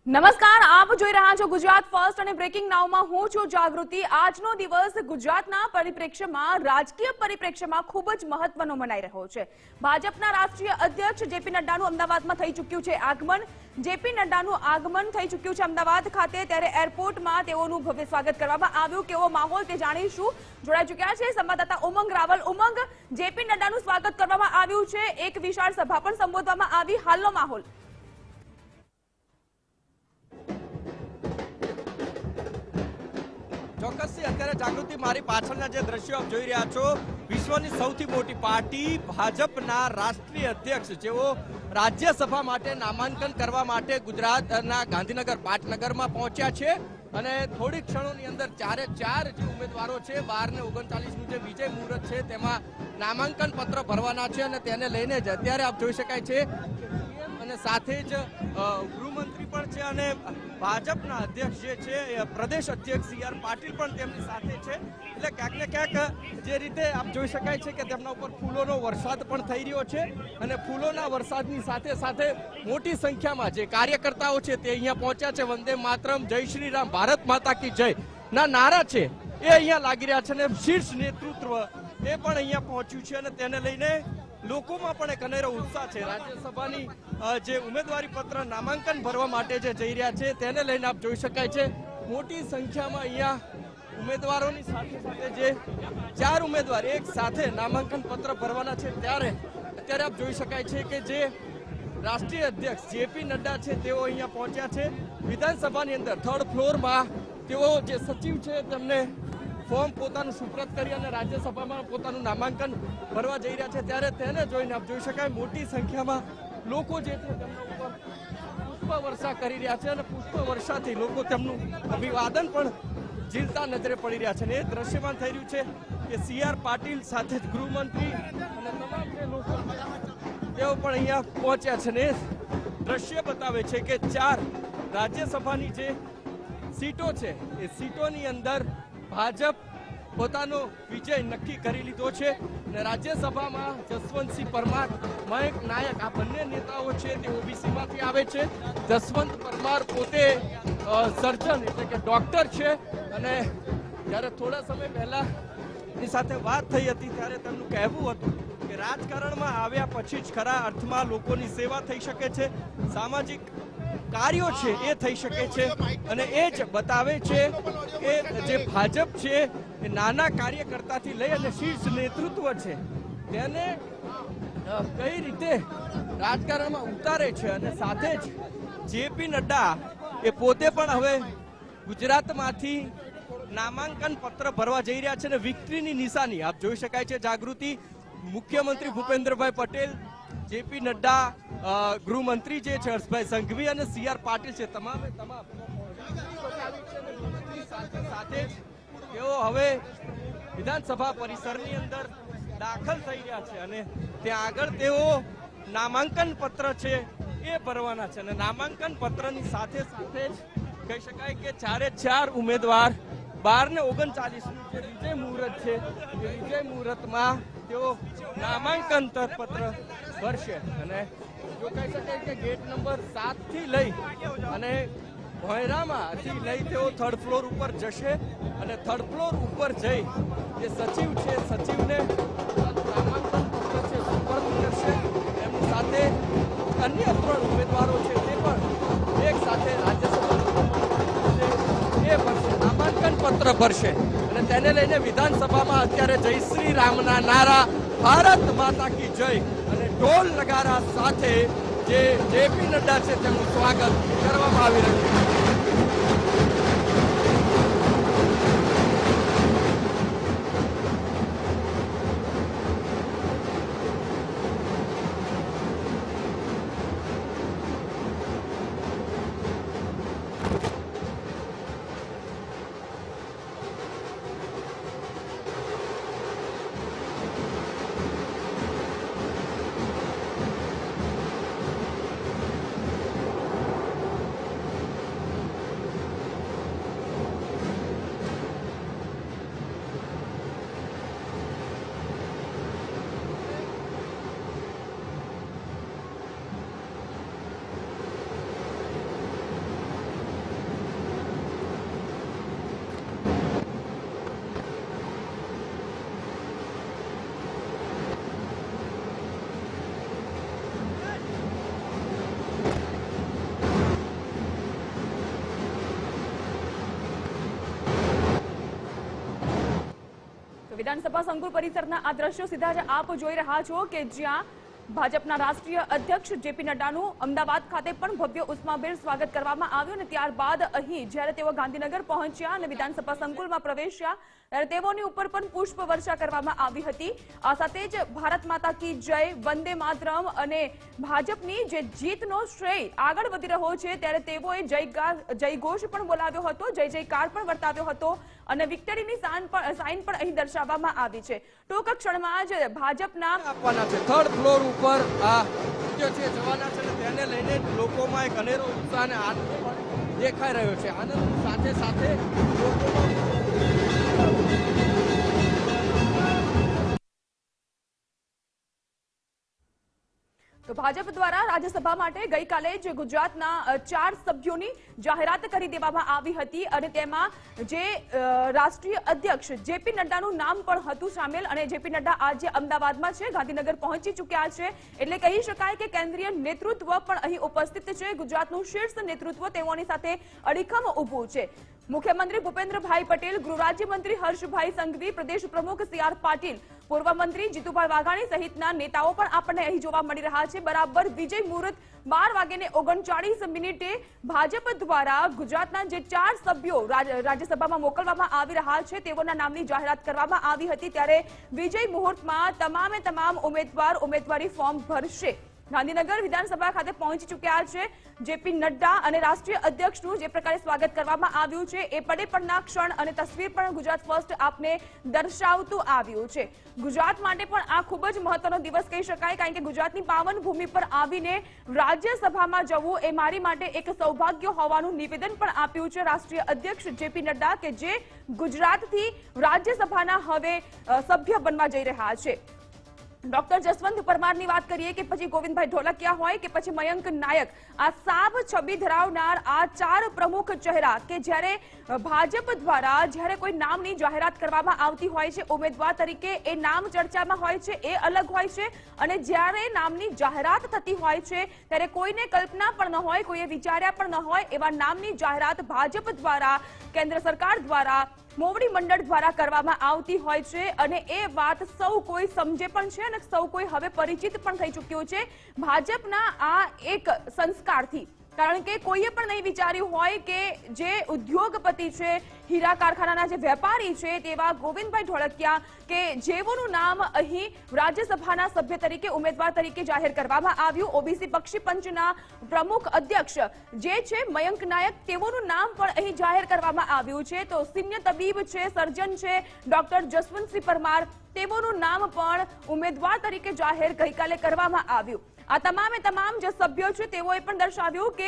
નમસ્કાર, આપ જોઈ રહ્યા છો ગુજરાત ફર્સ્ટ અને બ્રેકિંગ નાઉમાં હું છું જાગૃતિ। આજનો દિવસ ગુજરાતના પરિપ્રેક્ષ્યમાં રાજકીય પરિપ્રેક્ષ્યમાં ખૂબ જ મહત્વનો મનાઈ રહ્યો છે। ભાજપના રાષ્ટ્રીય અધ્યક્ષ જેપી નડ્ડાનું અમદાવાદમાં થઈ ચૂક્યું છે આગમન। જેપી નડ્ડાનું આગમન થઈ ચૂક્યું છે અમદાવાદ ખાતે, ત્યારે એરપોર્ટમાં તેઓનું ભવ્ય સ્વાગત કરવામાં આવ્યું। કેવો માહોલ તે જાણીશું। જોડાઈ ચૂક્યા છે સંવાદદાતા ઉમંગ રાવલ। ઉમંગ, જેપી નડ્ડાનું સ્વાગત કરવામાં આવ્યું છે, એક વિશાળ સભા પણ સંબોધવામાં આવી, હાલનો માહોલ। ચોક્કસથી અત્યારે જાગૃતિ મારી પાછળના જે દ્રશ્યો આપ જોઈ રહ્યા છો, વિશ્વની સૌથી મોટી પાર્ટી ભાજપના રાષ્ટ્રીય અધ્યક્ષ જેઓ રાજ્યસભા માટે નામાંકન કરવા માટે ગુજરાતના ગાંધીનગર પાટનગરમાં પહોંચ્યા છે અને થોડી ક્ષણોની અંદર ચારે ચાર જે ઉમેદવારો છે 12 ને 39નું જે વિજય મુહૂર્ત છે તેમાં નામાંકન પત્ર ભરવાના છે અને તેને લઈને જ અત્યારે આપ જોઈ શકાય છે અને સાથે જ ગૃહમંત્રી પણ છે અને ભાજપના અધ્યક્ષ જે છે પ્રદેશ અધ્યક્ષ સી.આર. પાટીલ પણ તેમની સાથે છે। એટલે ક્યાંક ને ક્યાંક જે રીતે આપ જોઈ શકાય છે કે તેમના ઉપર ફૂલોનો વરસાદ પણ થઈ રહ્યો છે અને ફૂલોના વરસાદની સાથે સાથે મોટી સંખ્યામાં જે કાર્યકર્તાઓ છે તે અહીંયા પહોંચ્યા છે। વંદે માતરમ, જય શ્રી રામ, ભારત માતા કી જય ના નારા છે એ અહીંયા લાગી રહ્યા છે અને શીર્ષ નેતૃત્વ એ પણ અહીંયા પહોંચ્યું છે અને તેને લઈને લોકોમાં પણ એક અનેરો ઉત્સાહ છે। રાજ્યસભાની જે ઉમેદવારી પત્ર નામાંકન ભરવા માટે જે જઈ રહ્યા છે તેને લઈને આપ જોઈ શકાય છે મોટી સંખ્યામાં અહીંયા ઉમેદવારોની સાથે સાથે જે ચાર ઉમેદવાર એક સાથે નામાંકન પત્ર ભરવાના છે ત્યારે અત્યારે આપ જોઈ શકાય છે કે જે રાષ્ટ્રીય અધ્યક્ષ જેપી નડ્ડા છે તેઓ અહીંયા પહોંચ્યા છે વિધાનસભાની અંદર થર્ડ ફ્લોરમાં। તેઓ જે સચિવ છે તેમને ફોર્મ પોતાનું સુપ્રત કરી અને રાજ્યસભામાં પોતાનું નામાંકન ભરવા જઈ રહ્યા છે ત્યારે તેને જોઈને આપ જોઈ શકાય મોટી સંખ્યામાં લોકો જે છે તેમના ઉપર પુષ્પ વર્ષા કરી રહ્યા છે અને પુષ્પ વર્ષાથી લોકો તેમનું અભિવાદન પણ ઝીલતા નજરે પડી રહ્યા છે અને એ દ્રશ્યમાન થઈ રહ્યું છે કે સી.આર. પાટીલ સાથે જ ગૃહમંત્રી અને તમામ જે લોકો તેઓ પણ અહીંયા પહોંચ્યા છે અને એ દ્રશ્ય બતાવે છે કે ચાર રાજ્યસભાની જે સીટો છે એ સીટોની અંદર ભાજપ પોતાનો વિજય નક્કી કરી લીધો છે અને રાજ્યસભામાં જસવંતસિંહ પરમાર, મયંક નાયક આ બંને નેતાઓ છે તે ઓબીસીમાંથી આવે છે। જસવંત પરમાર પોતે સર્જન એટલે કે ડોક્ટર છે અને જ્યારે થોડા સમય પહેલા એની સાથે વાત થઈ હતી ત્યારે તેમનું કહેવું હતું કે રાજકારણમાં આવ્યા પછી જ ખરા અર્થમાં લોકોની સેવા થઈ શકે છે, સામાજિક કાર્યો છે એ થઈ શકે છે અને એ જ બતાવે છે કે જે ભાજપ છે એ નાના કાર્યકર્તાથી લઈ અને શીર્ષ નેતૃત્વ છે તેને કઈ રીતે રાજકારણમાં ઉતારે છે અને સાથે જ જેપી નડ્ડા એ પોતે પણ હવે ગુજરાતમાંથી નામાંકન પત્ર ભરવા જઈ રહ્યા છે અને વિક્ટરીની નિશાની આપ જોઈ શકાય છે જાગૃતિ। મુખ્યમંત્રી ભૂપેન્દ્રભાઈ પટેલ, જેપી નડ્ડા, ગૃહમંત્રી જે છે હર્ષભાઈ સંઘવી અને સી.આર. પાટીલ છે, તમામે તમામ સાથે જ તેઓ હવે વિધાનસભા પરિસરની અંદર દાખલ થઈ રહ્યા છે અને ત્યાં આગળ તેઓ નામાંકન પત્ર છે એ ભરવાના છે અને નામાંકન પત્રની સાથે સાથે જ કહી શકાય કે ચારે ચાર ઉમેદવાર 12 ને 39નું જે વિજય મુહૂર્ત છે એ વિજય મુહૂર્તમાં તેઓ નામાંકન પત્ર ભરશે અને જો કહી શકાય કે ગેટ નંબર 7 થી લઈ અને ભોયરામાંથી લઈ તેઓ થર્ડ ફ્લોર ઉપર જશે અને થર્ડ ફ્લોર ઉપર જઈ જે સચિવ છે સચિવને નામાંકન પત્ર છે સુપરત કરશે। એમની સાથે અન્ય 3 ઉમેદવારો છે તે પણ એક સાથે રાજ્યસભા એ ભરશે, નામાંકન પત્ર ભરશે અને તેને લઈને વિધાનસભામાં અત્યારે જય શ્રી રામના નારા, ભારત માતા કી જય અને ઢોલ નગારા સાથે જે જેપી નડ્ડા છે તેમનું સ્વાગત કરવામાં આવી રહ્યું છે। વિધાનસભા સંકુલ પરિસરના આ દ્રશ્યો સીધા જ આપ જોઈ રહ્યા છો કે જ્યાં ભાજપના રાષ્ટ્રીય અધ્યક્ષ જેપી નડ્ડાનું અમદાવાદ ખાતે પણ ભવ્ય ઉષ્માભેર સ્વાગત કરવામાં આવ્યું અને ત્યારબાદ અહીં જ્યારે તેઓ ગાંધીનગર પહોંચ્યા અને વિધાનસભા સંકુલમાં પ્રવેશ્યા ત્યારે તેઓની ઉપર પણ પુષ્પ વર્ષા કરવામાં આવી હતી. આ સાથે જ ભારત માતા કી જય, વંદે માતરમ અને ભાજપની જે જીતનો શ્રેય આગળ વધી રહ્યો છે ત્યારે તેઓએ જયઘોષ પણ બોલાવ્યો હતો, જય જયકાર પણ વર્તાવ્યો હતો અને વિક્ટરીની સાઇન પણ અહીં દર્શાવવામાં આવી છે. ટૂંક ક્ષણમાં જ ભાજપના આપવાના છે. થર્ડ ફ્લોર ઉપર આ નૃત્ય છે જવાના છે અને તેને લઈને લોકોમાં એક અનેરો ઉત્સાહ અને આનંદ પણ દેખાઈ રહ્યો છે. આનંદ સાથે સાથે લોકોમાં તો ભાજપ દ્વારા રાજ્યસભા માટે ગઈકાલે જ ગુજરાતના 4 સભ્યોની જાહેરાત કરી દેવામાં આવી હતી અને તેમાં જે રાષ્ટ્રીય અધ્યક્ષ જેપી નડ્ડાનું નામ પણ હતું સામેલ અને જેપી નડ્ડા આજે અમદાવાદમાં છે, ગાંધીનગર પહોંચી ચૂક્યા છે એટલે કહી શકાય કે કેન્દ્રીય નેતૃત્વ પણ અહીં ઉપસ્થિત છે. ગુજરાતનું શીર્ષ નેતૃત્વ તેઓની સાથે અડીખમ ઊભું છે. મુખ્યમંત્રી ભૂપેન્દ્રભાઈ પટેલ, ગૃહ રાજ્યમંત્રી હર્ષભાઈ સંઘવી, પ્રદેશ પ્રમુખ સી.આર. પાટીલ, પૂર્વ મંત્રી જીતુભાઈ વાઘાણી સહિતના નેતાઓ પણ આપણને અહીં જોવા મળી રહ્યા છે. બરાબર વિજય મુહૂર્ત 12:39 ભાજપ દ્વારા ગુજરાતના જે 4 સભ્યો રાજ્યસભામાં મોકલવામાં આવી રહ્યા છે તેઓના નામની જાહેરાત કરવામાં આવી હતી ત્યારે વિજય મુહૂર્તમાં તમામ ઉમેદવાર ઉમેદવારી ફોર્મ ભરશે. ગાંધીનગર વિધાનસભા ખાતે પહોંચી ચૂક્યા છે જેપી નડ્ડા અને રાષ્ટ્રીય અધ્યક્ષનું જે પ્રકારે સ્વાગત કરવામાં આવ્યું છે એ પડે પડના ક્ષણ અને તસવીર પણ ગુજરાત ફર્સ્ટ આપને દર્શાવતું આવ્યું છે. ગુજરાત માટે પણ આ ખૂબ જ મહત્વનો દિવસ કહી શકાય કારણ કે ગુજરાતની પાવન ભૂમિ પર આવીને રાજ્યસભામાં જવું એ મારી માટે એક સૌભાગ્ય હોવાનું નિવેદન પણ આપ્યું છે રાષ્ટ્રીય અધ્યક્ષ જેપી નડ્ડા કે જે ગુજરાતથી રાજ્યસભાના હવે સભ્ય બનવા જઈ રહ્યા છે. ડોક્ટર જસવંત પરમારની વાત કરીએ કે પછી ગોવિંદભાઈ ઢોલકિયા હોય કે પછી મયંક નાયક, આ સાબ છબી ધરાવનાર આ 4 પ્રમુખ ચહેરા કે જ્યારે ભાજપ દ્વારા જ્યારે કોઈ નામની જાહેરાત કરવામાં આવતી હોય છે ઉમેદવાર તરીકે એ નામ ચર્ચામાં હોય છે એ અલગ હોય છે અને જ્યારે નામની જાહેરાત થતી હોય છે ત્યારે કોઈને કલ્પના પણ ન હોય, કોઈએ વિચાર્યા પણ ન હોય એવા નામની જાહેરાત ભાજપ દ્વારા, કેન્દ્ર સરકાર દ્વારા, મોવડી મંડળ દ્વારા કરવામાં આવતી હોય છે અને એ વાત સૌ કોઈ સમજે પણ છે અને સૌ કોઈ હવે પરિચિત પણ થઈ ચૂક્યું છે ભાજપના આ એક સંસ્કારથી. કારણ કે કોઈએ પણ નહીં વિચાર્યું હોય કે જે ઉદ્યોગપતિ છે, હીરા કારખાનાના જે વેપારી છે તેવા ગોવિંદભાઈ ઢોલકિયા કે જેઓનું નામ અહીં રાજ્યસભાના સભ્ય તરીકે ઉમેદવાર તરીકે જાહેર કરવામાં આવ્યું. ઓબીસી બક્ષી પંચના પ્રમુખ અધ્યક્ષ જે છે મયંક નાયક તેઓનું નામ પણ અહીં જાહેર કરવામાં આવ્યું છે. તો સિનિયર તબીબ છે, સર્જન છે ડોક્ટર જસવંતસિંહ પરમાર તેઓનું નામ પણ ઉમેદવાર તરીકે જાહેર ગઈકાલે કરવામાં આવ્યું. આ તમામ જે સભ્યો છે તેઓએ પણ દર્શાવ્યું કે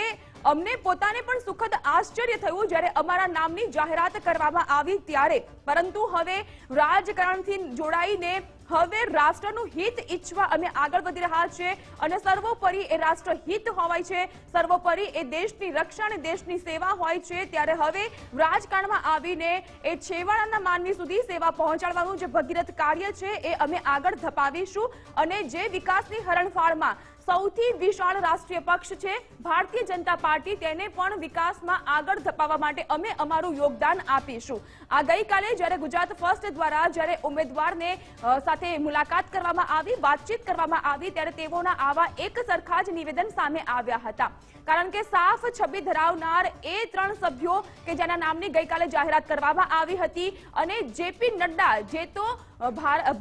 અમને પોતાને પણ સુખદ આશ્ચર્ય થયું જ્યારે અમારા નામની જાહેરાત કરવામાં આવી ત્યારે, પરંતુ હવે રાજકારણથી જોડાઈને હવે રાષ્ટ્રનું હિત ઈચ્છવા અમે આગળ વધી રહ્યા છે અને સર્વોપરી એ રાષ્ટ્રહિત હોય છે, સર્વોપરી એ દેશની રક્ષા અને દેશની સેવા હોય છે. ત્યારે હવે રાજકારણમાં આવીને એ છેવાડાના માનવી સુધી સેવા પહોંચાડવાનું જે ભગીરથ કાર્ય છે એ અમે આગળ ધપાવીશું અને જે વિકાસની હરણફાળમાં સૌથી વિશાળ રાષ્ટ્રીય પક્ષ છે ભારતીય જનતા પાર્ટી તેને પણ વિકાસમાં આગળ ધપાવવા માટે અમે અમારું યોગદાન આપીશું. આ ગઈકાલે જ્યારે ગુજરાત ફર્સ્ટ દ્વારા જ્યારે ઉમેદવારને સાથે મુલાકાત કરવામાં આવી, વાતચીત કરવામાં આવી ત્યારે તેઓના આવા એક સરખા જ નિવેદન સામે આવ્યા હતા. કારણ કે સાફ છબી ધરાવનાર એ 3 સભ્યો કે જેના નામની ગઈકાલે જાહેરાત કરવામાં આવી હતી અને જેપી નડ્ડા જે તો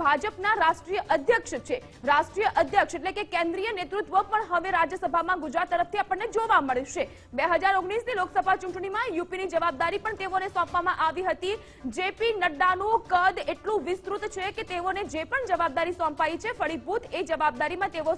ભાજપના રાષ્ટ્રીય અધ્યક્ષ છે, રાષ્ટ્રીય અધ્યક્ષ એટલે કે કેન્દ્રીય નેતૃત્વ પણ હવે રાજ્યસભામાં ગુજરાત તરફથી આપણને જોવા મળશે. 2019ની લોકસભા ચૂંટણીમાં યુપીની જવાબદારી પણ તેઓને સોંપવામાં આવી હતી. જેપી નડ્ડાનું કદ એટલું વિસ્તૃત છે કે તેઓને જે પણ જવાબદારી સોંપાઈ છે ફળીભૂત એ જવાબદારીમાં તેઓ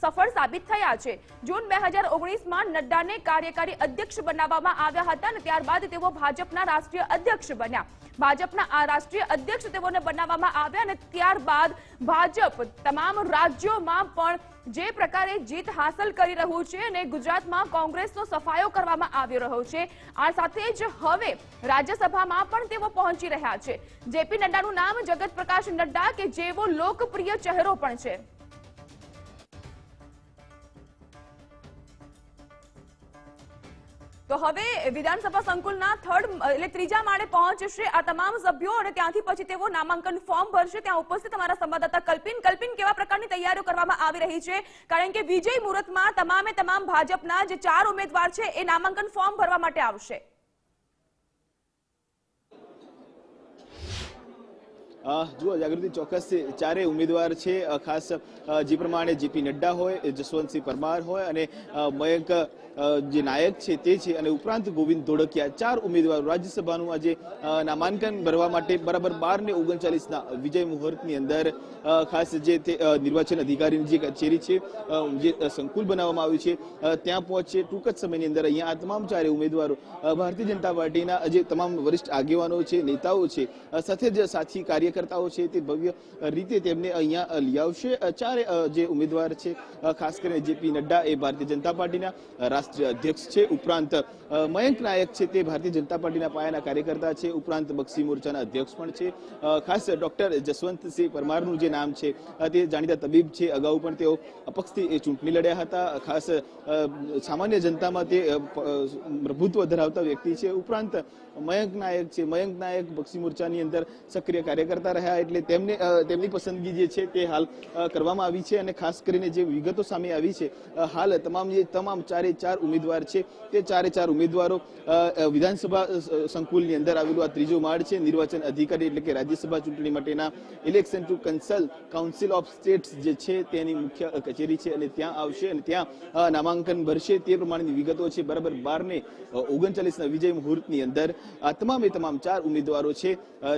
સફળ સાબિત થયા છે. જૂન 2019માં નડ્ડાને કાર્યકારી અધ્યક્ષ બનાવવામાં આવ્યા હતા અને ત્યારબાદ તેઓ ભાજપના રાષ્ટ્રીય અધ્યક્ષ બન્યા. ભાજપના આ રાષ્ટ્રીય અધ્યક્ષ તેઓને બનાવવામાં આવ્યા અને ત્યારબાદ ભાજપ તમામ રાજ્યોમાં પણ જે પ્રકારે જીત હાંસલ કરી રહ્યું છે અને ગુજરાતમાં કોંગ્રેસનો સફાયો કરવામાં આવી રહ્યો છે, આ સાથે જ હવે રાજ્યસભામાં પણ તેઓ પહોંચી રહ્યા છે. જેપી નડ્ડાનું નામ જગત પ્રકાશ નડ્ડા કે જેવો લોકપ્રિય ચહેરો પણ છે. તો હવે વિધાનસભા સંકુલના એટલે ત્રીજા માળે પહોંચશે આ તમામ સભ્યો અને ત્યાંથી પછી તેઓ નામાંકન ફોર્મ ભરશે। ત્યાં ઉપસ્થિત અમારા સંવાદદાતા કલ્પિન કેવા પ્રકારની તૈયારીઓ કરવામાં આવી રહી છે, કારણ કે વિજય મુહૂર્તમાં તમામ ભાજપના જે 4 ઉમેદવાર છે એ નામાંકન ફોર્મ ભરવા માટે આવશે। જુઓ જાગૃતિ, ચોક્કસ ચારે ઉમેદવાર છે। ખાસ જે પ્રમાણે જેપી નડ્ડા હોય, જસવંતસિંહ પરમાર હોય અને મયંક જે નાયક છે તે છે, અને ઉપરાંત ગોવિંદ ધોળકિયા, 4 ઉમેદવારો રાજ્યસભાનું આજે નામાંકન ભરવા માટે બરાબર 12:39 વિજય મુહૂર્તની અંદર ખાસ જે નિર્વાચન અધિકારીની જે કચેરી છે, જે સંકુલ બનાવવામાં આવ્યું છે, ત્યાં પહોંચશે। ટૂંક જ સમયની અંદર અહીંયા આ તમામ ચારે ઉમેદવારો ભારતીય જનતા પાર્ટીના જે તમામ વરિષ્ઠ આગેવાનો છે, નેતાઓ છે, સાથે જ સાથી કાર્યકર્તાઓ છે, તે ભવ્ય રીતે તેમને અહીંયા લઈ આવશે। ચારે જે ઉમેદવાર છે, ખાસ કરીને જેપી નડ્ડા એ ભારતીય જનતા પાર્ટીના રાષ્ટ્રીય અધ્યક્ષ છે, ઉપરાંત મયંક નાયક છે તે ભારતીય જનતા પાર્ટીના પાયાના કાર્યકર્તા છે, ઉપરાંત બક્ષી મોરચાના અધ્યક્ષ પણ છે। ખાસ ડોક્ટર જસવંતસિંહ પરમારનું જે નામ છે તે જાણીતા તબીબ છે, અગાઉ પણ તેઓ અપક્ષથી ચૂંટણી લડ્યા હતા। ખાસ સામાન્ય જનતામાં તે પ્રભુત્વ ધરાવતા વ્યક્તિ છે। ઉપરાંત મયંક નાયક છે, મયંક નાયક બક્ષી મોરચાની અંદર સક્રિય કાર્યકર્તા રહ્યા, એટલે તેમની પસંદગી જે છે તે હાલ કરવામાં આવી છે। અને ખાસ કરીને જે વિગતો સામે આવી છે, હાલ તમામ ચારે 4 ઉમેદવાર છે તે ચારે 4 ઉમેદવારો વિધાનસભા સંકુલની અંદર આવેલું આ ત્રીજો માળ છે, નિર્વાચન અધિકારી એટલે કે રાજ્યસભા ચૂંટણી માટેના election to council of states જે છે તેની મુખ્ય કચેરી છે, અને ત્યાં આવશે અને ત્યાં નામાંકન ભરશે। તે પ્રમાણેની વિગતો છે। બરાબર 12:39 વિજય મુહૂર્તની અંદર આ તમામ 4 ઉમેદવારો છે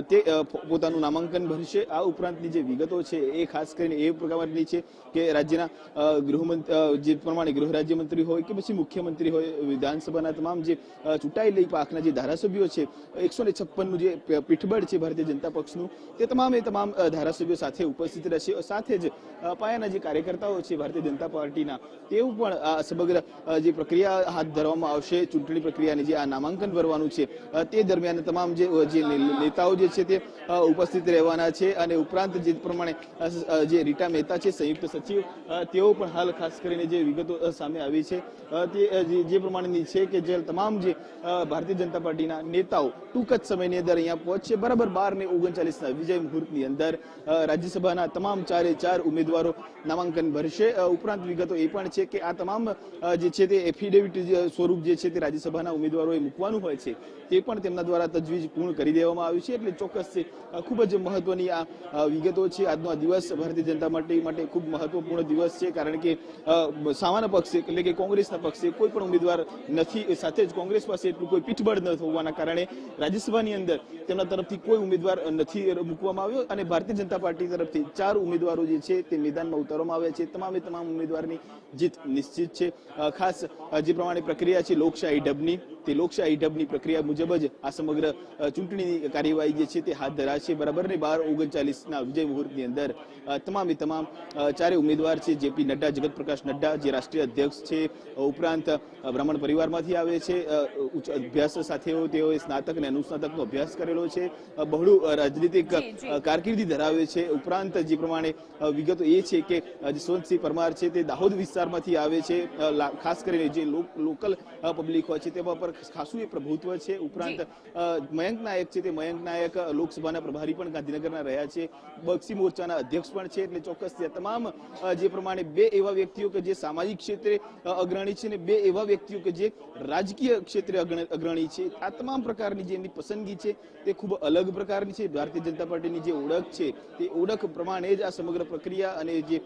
તે પોતાનું નામાંકન ભરશે। આ ઉપરાંતની જે વિગતો છે એ ખાસ કરીને એ પ્રકારની છે કે રાજ્યના જે પ્રમાણે ગૃહ રાજ્યમંત્રી હોય કે પછી મુખ્યમંત્રી હોય, વિધાનસભાના તમામ જે ચૂંટાયેલી પાંખના જે ધારાસભ્યો છે, 156નું જે પીઠબળ છે ભારતીય જનતા પક્ષનું, તે તમામ ધારાસભ્યો સાથે ઉપસ્થિત રહેશે। સાથે જ પાયાના જે કાર્યકર્તાઓ છે ભારતીય જનતા પાર્ટીના, તેઓ પણ આ સમગ્ર જે પ્રક્રિયા હાથ ધરવામાં આવશે, ચૂંટણી પ્રક્રિયાની જે આ નામાંકન ભરવાનું છે તે દરમિયાન તમામ જે નેતાઓ જે છે તે ઉપસ્થિત રહેવાના છે। અને ઉપરાંત જે પ્રમાણે જે રીટા મહેતા છે, સંયુક્ત સચિવ, તેઓ પણ હાલ ખાસ કરીને જે વિગતો સામે આવી છે તે જે પ્રમાણેની છે કે જે તમામ જે ભારતીય જનતા પાર્ટીના નેતાઓ ટૂંક જ સમયની અંદર અહીંયા પહોંચશે। બરાબર 12:39 વિજય મુહૂર્તની અંદર રાજ્યસભાના તમામ ચારે 4 ઉમેદવારો નામાંકન ભરશે। ઉપરાંત વિગતો એ પણ છે કે આ તમામ જે છે તે એફિડેવિટ સ્વરૂપ જે છે તે રાજ્યસભાના ઉમેદવારોએ મૂકવાનું હોય છે, તે પણ તેમના દ્વારા તજવીજ પૂર્ણ કરી દેવામાં આવ્યું છે। એટલે ચોક્કસ છે, ખૂબ જ મહત્વની આ વિગતો છે। આજનો આ દિવસ ભારતીય જનતા પાર્ટી માટે ખૂબ મહત્વપૂર્ણ દિવસ છે, કારણ કે સામાન્ય પક્ષે એટલે કે કોંગ્રેસના પક્ષે કોઈ પણ ઉમેદવાર નથી, સાથે જ કોંગ્રેસ પાસે એટલું કોઈ પીઠબળ ન હોવાના કારણે રાજ્યસભાની અંદર તેમના તરફથી કોઈ ઉમેદવાર નથી મૂકવામાં આવ્યો, અને ભારતીય જનતા પાર્ટી તરફથી 4 ઉમેદવારો જે છે તે મેદાનમાં ઉતારવામાં આવ્યા છે। તમામ ઉમેદવારની જીત નિશ્ચિત છે। ખાસ જે પ્રમાણે પ્રક્રિયા છે લોકશાહી ઢબની, તે લોકશાહી ઢબની પ્રક્રિયા મુજબ જ આ સમગ્ર ચૂંટણીની કાર્યવાહી જે છે તે હાથ ધરાશે। બરાબર 12:39 વિજય મુહૂર્તની અંદર તમામ ચારે ઉમેદવાર છે, જેપી નડ્ડા, જગત પ્રકાશ નડ્ડા જે રાષ્ટ્રીય અધ્યક્ષ છે, ઉપરાંત બ્રાહ્મણ પરિવારમાંથી આવે છે, ઉચ્ચ અભ્યાસ સાથે તેઓએ સ્નાતક અને અનુસ્નાતકનો અભ્યાસ કરેલો છે, બહોળું રાજનીતિક કારકિર્દી ધરાવે છે। ઉપરાંત જે પ્રમાણે વિગતો એ છે કે જસવંતસિંહ પરમાર છે તે દાહોદ વિસ્તારમાંથી આવે છે, ખાસ કરીને જે લોકલ પબ્લિક હોય છે તેમાં પર ખાસું એ પ્રભુત્વ છે। ઉપરાંત મયંક નાયક છે તે મયંક નાયક લોકસભાના પ્રભારી પણ ગાંધીનગરના રહ્યા છે, બક્ષી મોરચાના અધ્યક્ષ પણ છે। એટલે ચોક્કસ તમામ જે પ્રમાણે 2 એવા વ્યક્તિઓ કે જે સામાજિક ક્ષેત્રે અગ્રણી છે અને 2 એવા વ્યક્તિઓ કે જે રાજકીય ક્ષેત્રે અગ્રણી છે, આ તમામ પ્રકારની જે એમની પસંદગી છે તે ખૂબ અલગ પ્રકારની છે। ભારતીય જનતા પાર્ટીની જે ઓળખ છે તે ઓળખ પ્રમાણે જ આ સમગ્ર પ્રક્રિયા અને જે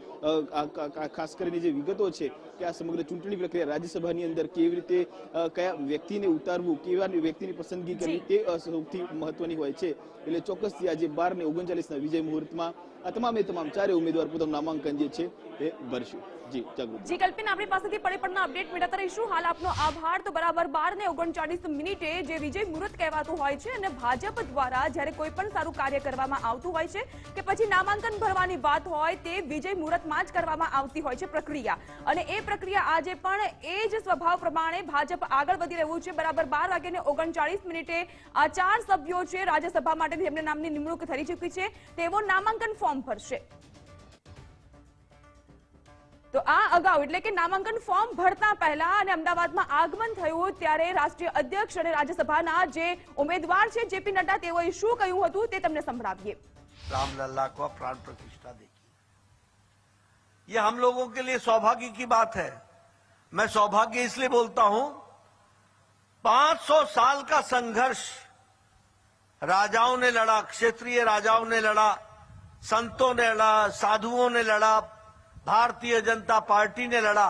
ખાસ કરીને જે વિગતો છે કે આ સમગ્ર ચૂંટણી પ્રક્રિયા રાજ્યસભાની અંદર કેવી રીતે કયા વ્યક્તિને ઉતારવું, કેવા વ્યક્તિની પસંદગી કરવી, તે સૌથી મહત્વની હોય છે। એટલે ચોક્કસથી આજે 12:39 વિજય મુહૂર્તમાં આ તમામ 4 ઉમેદવાર પોતાનું નામાંકન જે છે તે ભરશે। જી કલ્પિન, આપણી પાસેથી પળે-પળના અપડેટ મેળવતા રહીશું। હાલ આપનો આભાર। તો બરાબર 12:39 જે વિજય મુહૂર્ત કહેવાતું હોય છે, અને ભાજપ દ્વારા જ્યારે કોઈ પણ સારું કાર્ય કરવામાં આવતું હોય છે કે પછી નામાંકન ભરવાની વાત હોય, તે વિજય મુહૂર્તમાં જ કરવામાં આવતી હોય છે પ્રક્રિયા, અને એ પ્રક્રિયા આજે પણ એ જ સ્વભાવ પ્રમાણે ભાજપ આગળ વધી રહ્યું છે। બરાબર 12:39 આ 4 સભ્યો છે રાજ્યસભા માટે જેમના નામની નિમણૂક થઈ ચૂકી છે, તેઓ નામાંકન ફોર્મ ભરશે। તો આ અગાઉ એટલે કે નામાંકન ફોર્મ ભરતા પહેલા અને અમદાવાદમાં આગમન થયું ત્યારે રાષ્ટ્રીય અધ્યક્ષ અને રાજ્યસભાના જે ઉમેદવાર છે જેપી નડ્ડા તેઓએ શું કહ્યું હતું તે તમને સંભળાવીએ। रामलला को प्राण प्रतिष्ठा देखी, ये हम लोगों के लिए सौभाग्य की बात है। मैं सौभाग्य इसलिए बोलता हूं, 500 साल का संघर्ष राजाओं ने लड़ा, क्षेत्रीय राजाओं ने लड़ा, संतों ने लड़ा, साधुओं ने लड़ा, भारतीय जनता पार्टी ने लड़ा,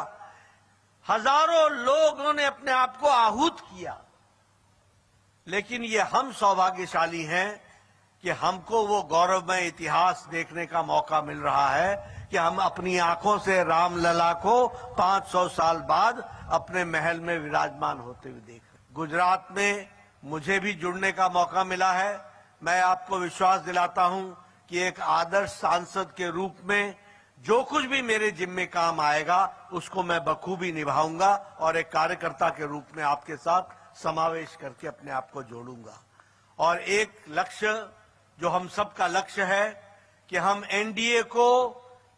हजारों लोगों ने अपने आप को आहूत किया। लेकिन ये हम सौभाग्यशाली हैं कि हमको वो गौरवमय इतिहास देखने का मौका मिल रहा है कि हम अपनी आंखों से रामलला को 500 साल बाद अपने महल में विराजमान होते हुए देख रहे हैं। गुजरात में मुझे भी जुड़ने का मौका मिला है। मैं आपको विश्वास दिलाता हूं कि एक आदर्श सांसद के रूप में जो कुछ भी मेरे जिम्मे काम आएगा उसको मैं बखूबी निभाऊंगा और एक कार्यकर्ता के रूप में आपके साथ समावेश करके अपने आप को जोड़ूंगा। और एक लक्ष्य जो हम सबका लक्ष्य है कि हम एनडीए को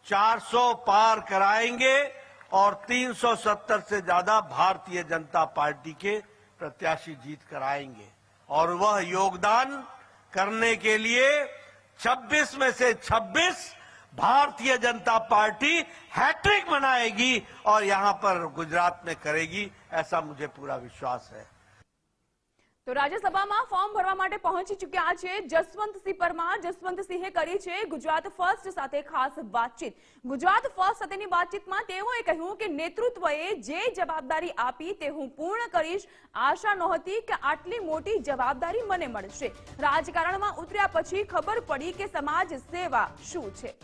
400 पार कराएंगे और 370 से ज्यादा भारतीय जनता पार्टी के प्रत्याशी जीत कराएंगे। और वह योगदान करने के लिए 26 में से 26 भारतीय जनता पार्टी हैट्रिक बनाएगी और यहां पर गुजरात में करेगी, ऐसा मुझे पूरा विश्वास है। તો રાજ્યસભામાં ફોર્મ ભરવા માટે પહોંચી ચૂક્યા છે જસવંતસિંહ પરમાર। જસવંતસિંહે કરી છે ગુજરાત ફર્સ્ટ સાથે ખાસ વાતચીત। ગુજરાત ફર્સ્ટ સાથેની વાતચીતમાં તેઓએ કહ્યું કે નેતૃત્વએ જે જવાબદારી આપી તે હું પૂર્ણ કરીશ। આશા નહોતી કે આટલી મોટી જવાબદારી મને મળશે। રાજકારણમાં ઉતર્યા પછી ખબર પડી કે સમાજ સેવા શું છે।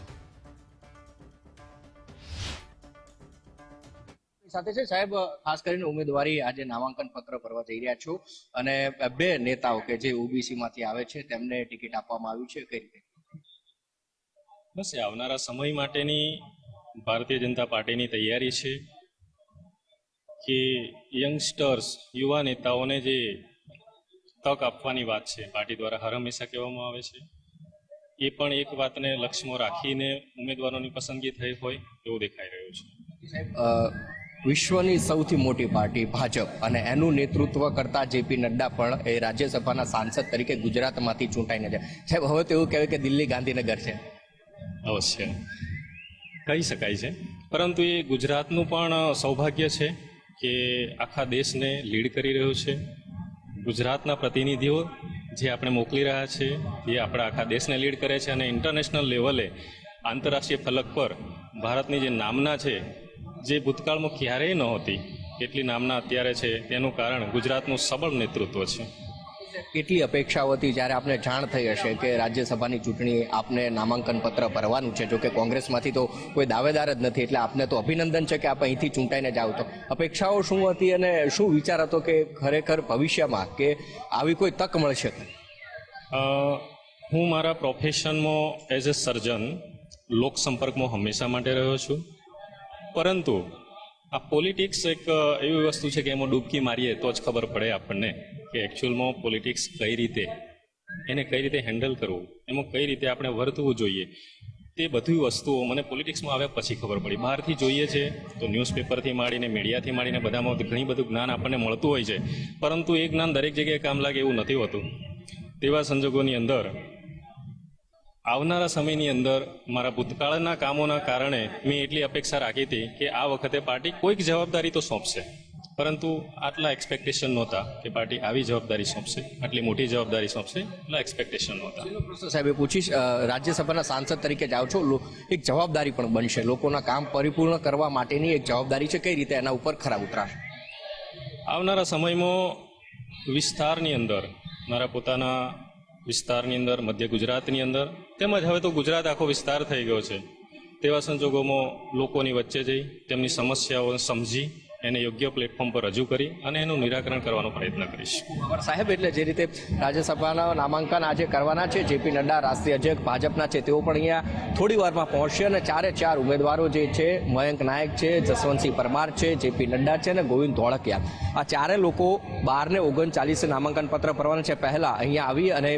સાથે છે સાહેબ, ખાસ કરીને ઉમેદવારી આજે નામાંકન પત્ર ભરવા જઈ રહ્યા છો અને બે નેતાઓ કે જે ઓબીસી માંથી આવે છે તેમને ટિકિટ આપવામાં આવ્યું છે, કઈ રીતે? બસ આવનારા સમય માટેની ભારતીય જનતા પાર્ટીની તૈયારી છે કે યંગસ્ટર્સ યુવા નેતાઓને જે તક આપવાની વાત છે પાર્ટી દ્વારા હર હંમેશા કહેવામાં આવે છે, એ પણ એક વાતને લક્ષ્યમાં રાખીને ઉમેદવારોની પસંદગી થઈ હોય એવું દેખાઈ રહ્યું છે। સાહેબ, વિશ્વની સૌથી મોટી પાર્ટી ભાજપ અને એનું નેતૃત્વ કરતા જેપી નડ્ડા પણ એ રાજ્યસભાના સાંસદ તરીકે ગુજરાતમાંથી ચૂંટાઈને જાય। સાહેબ, હવે તો એવું કહેવાય કે દિલ્હી ગાંધીનગર છે। અવશ્ય કહી શકાય છે, પરંતુ એ ગુજરાતનું પણ સૌભાગ્ય છે કે આખા દેશને લીડ કરી રહ્યું છે। ગુજરાતના પ્રતિનિધિઓ જે આપણે મોકલી રહ્યા છે એ આપણા આખા દેશને લીડ કરે છે અને ઇન્ટરનેશનલ લેવલે આંતરરાષ્ટ્રીય ફલક પર ભારતની જે નામના છે જે ભૂતકાળમાં ક્યારેય નહોતી એટલી નામના અત્યારે છે, તેનું કારણ ગુજરાતનું સબળ નેતૃત્વ છે। કેટલી અપેક્ષાઓ હતી જ્યારે આપને જાણ થઈ હશે કે રાજ્યસભાની ચૂંટણી આપને નામાંકન પત્ર ભરવાનું છે? જો કે કોંગ્રેસમાંથી તો કોઈ દાવેદાર જ નથી, એટલે આપને તો અભિનંદન છે કે આપ અહીંથી ચૂંટાઈને જાઓ। તો અપેક્ષાઓ શું હતી અને શું વિચાર હતો કે ખરેખર ભવિષ્યમાં કે આવી કોઈ તક મળશે? હું મારા પ્રોફેશનમાં એઝ એ સર્જન લોક સંપર્કમાં હંમેશા માટે રહ્યો છું, પરંતુ આ પોલિટિક્સ એક એવી વસ્તુ છે કે એમાં ડૂબકી મારીએ તો જ ખબર પડે આપણને કે એકચ્યુઅલમાં પોલિટિક્સ કઈ રીતે, એને કઈ રીતે હેન્ડલ કરવું, એમાં કઈ રીતે આપણે વર્તવું જોઈએ, તે બધી વસ્તુઓ મને પોલિટિક્સમાં આવ્યા પછી ખબર પડી। બહારથી જોઈએ છે તો ન્યૂઝપેપરથી માંડીને મીડિયાથી માંડીને બધામાં ઘણી બધું જ્ઞાન આપણને મળતું હોય છે, પરંતુ એ જ્ઞાન દરેક જગ્યાએ કામ લાગે એવું નથી હોતું। તેવા સંજોગોની અંદર આવનારા સમયની અંદર મારા ભૂતકાળના કામોના કારણે મેં એટલી અપેક્ષા રાખી હતી કે આ વખતે પાર્ટી કોઈક જવાબદારી તો સોંપશે, પરંતુ આટલા એક્સપેક્ટેશન નહોતા કે પાર્ટી આવી જવાબદારી સોંપશે, આટલી મોટી જવાબદારી સોંપશે, એટલા એક્સપેક્ટેશન નહોતા। સાહેબ, પૂછીશ, રાજ્યસભાના સાંસદ તરીકે જાઓ છો, એક જવાબદારી પણ બનશે, લોકોના કામ પરિપૂર્ણ કરવા માટેની એક જવાબદારી છે, કઈ રીતે એના ઉપર ખરા ઉતરાશે? આવનારા સમયમાં વિસ્તારની અંદર, મારા પોતાના વિસ્તારની અંદર, મધ્ય ગુજરાતની અંદર, તેમજ હવે તો ગુજરાત આખો વિસ્તાર થઈ ગયો છે, તેવા સંજોગોમાં લોકોની વચ્ચે જઈ તેમની સમસ્યાઓ સમજી એને યોગ્ય પ્લેટફોર્મ પર રજૂ કરી અને એનું નિરાકરણ કરવાનો પ્રયત્ન કરીશ. સાહેબ, એટલે જે રીતે રાજ્યસભાના નામાંકન આજે કરવાના છે, જેપી નડ્ડા રાષ્ટ્રીય અધ્યક્ષ ભાજપના છે, તેઓ પણ અહીંયા થોડી વારમાં પહોંચશે અને ચારે ચાર ઉમેદવારો જે છે, મયંક નાયક છે, જસવંતસિંહ પરમાર છે, જેપી નડ્ડા છે અને ગોવિંદ ધોળકિયા, આ ચારે લોકો 12:39 નામાંકન પત્ર ભરવાના છે. પહેલા અહીંયા આવી અને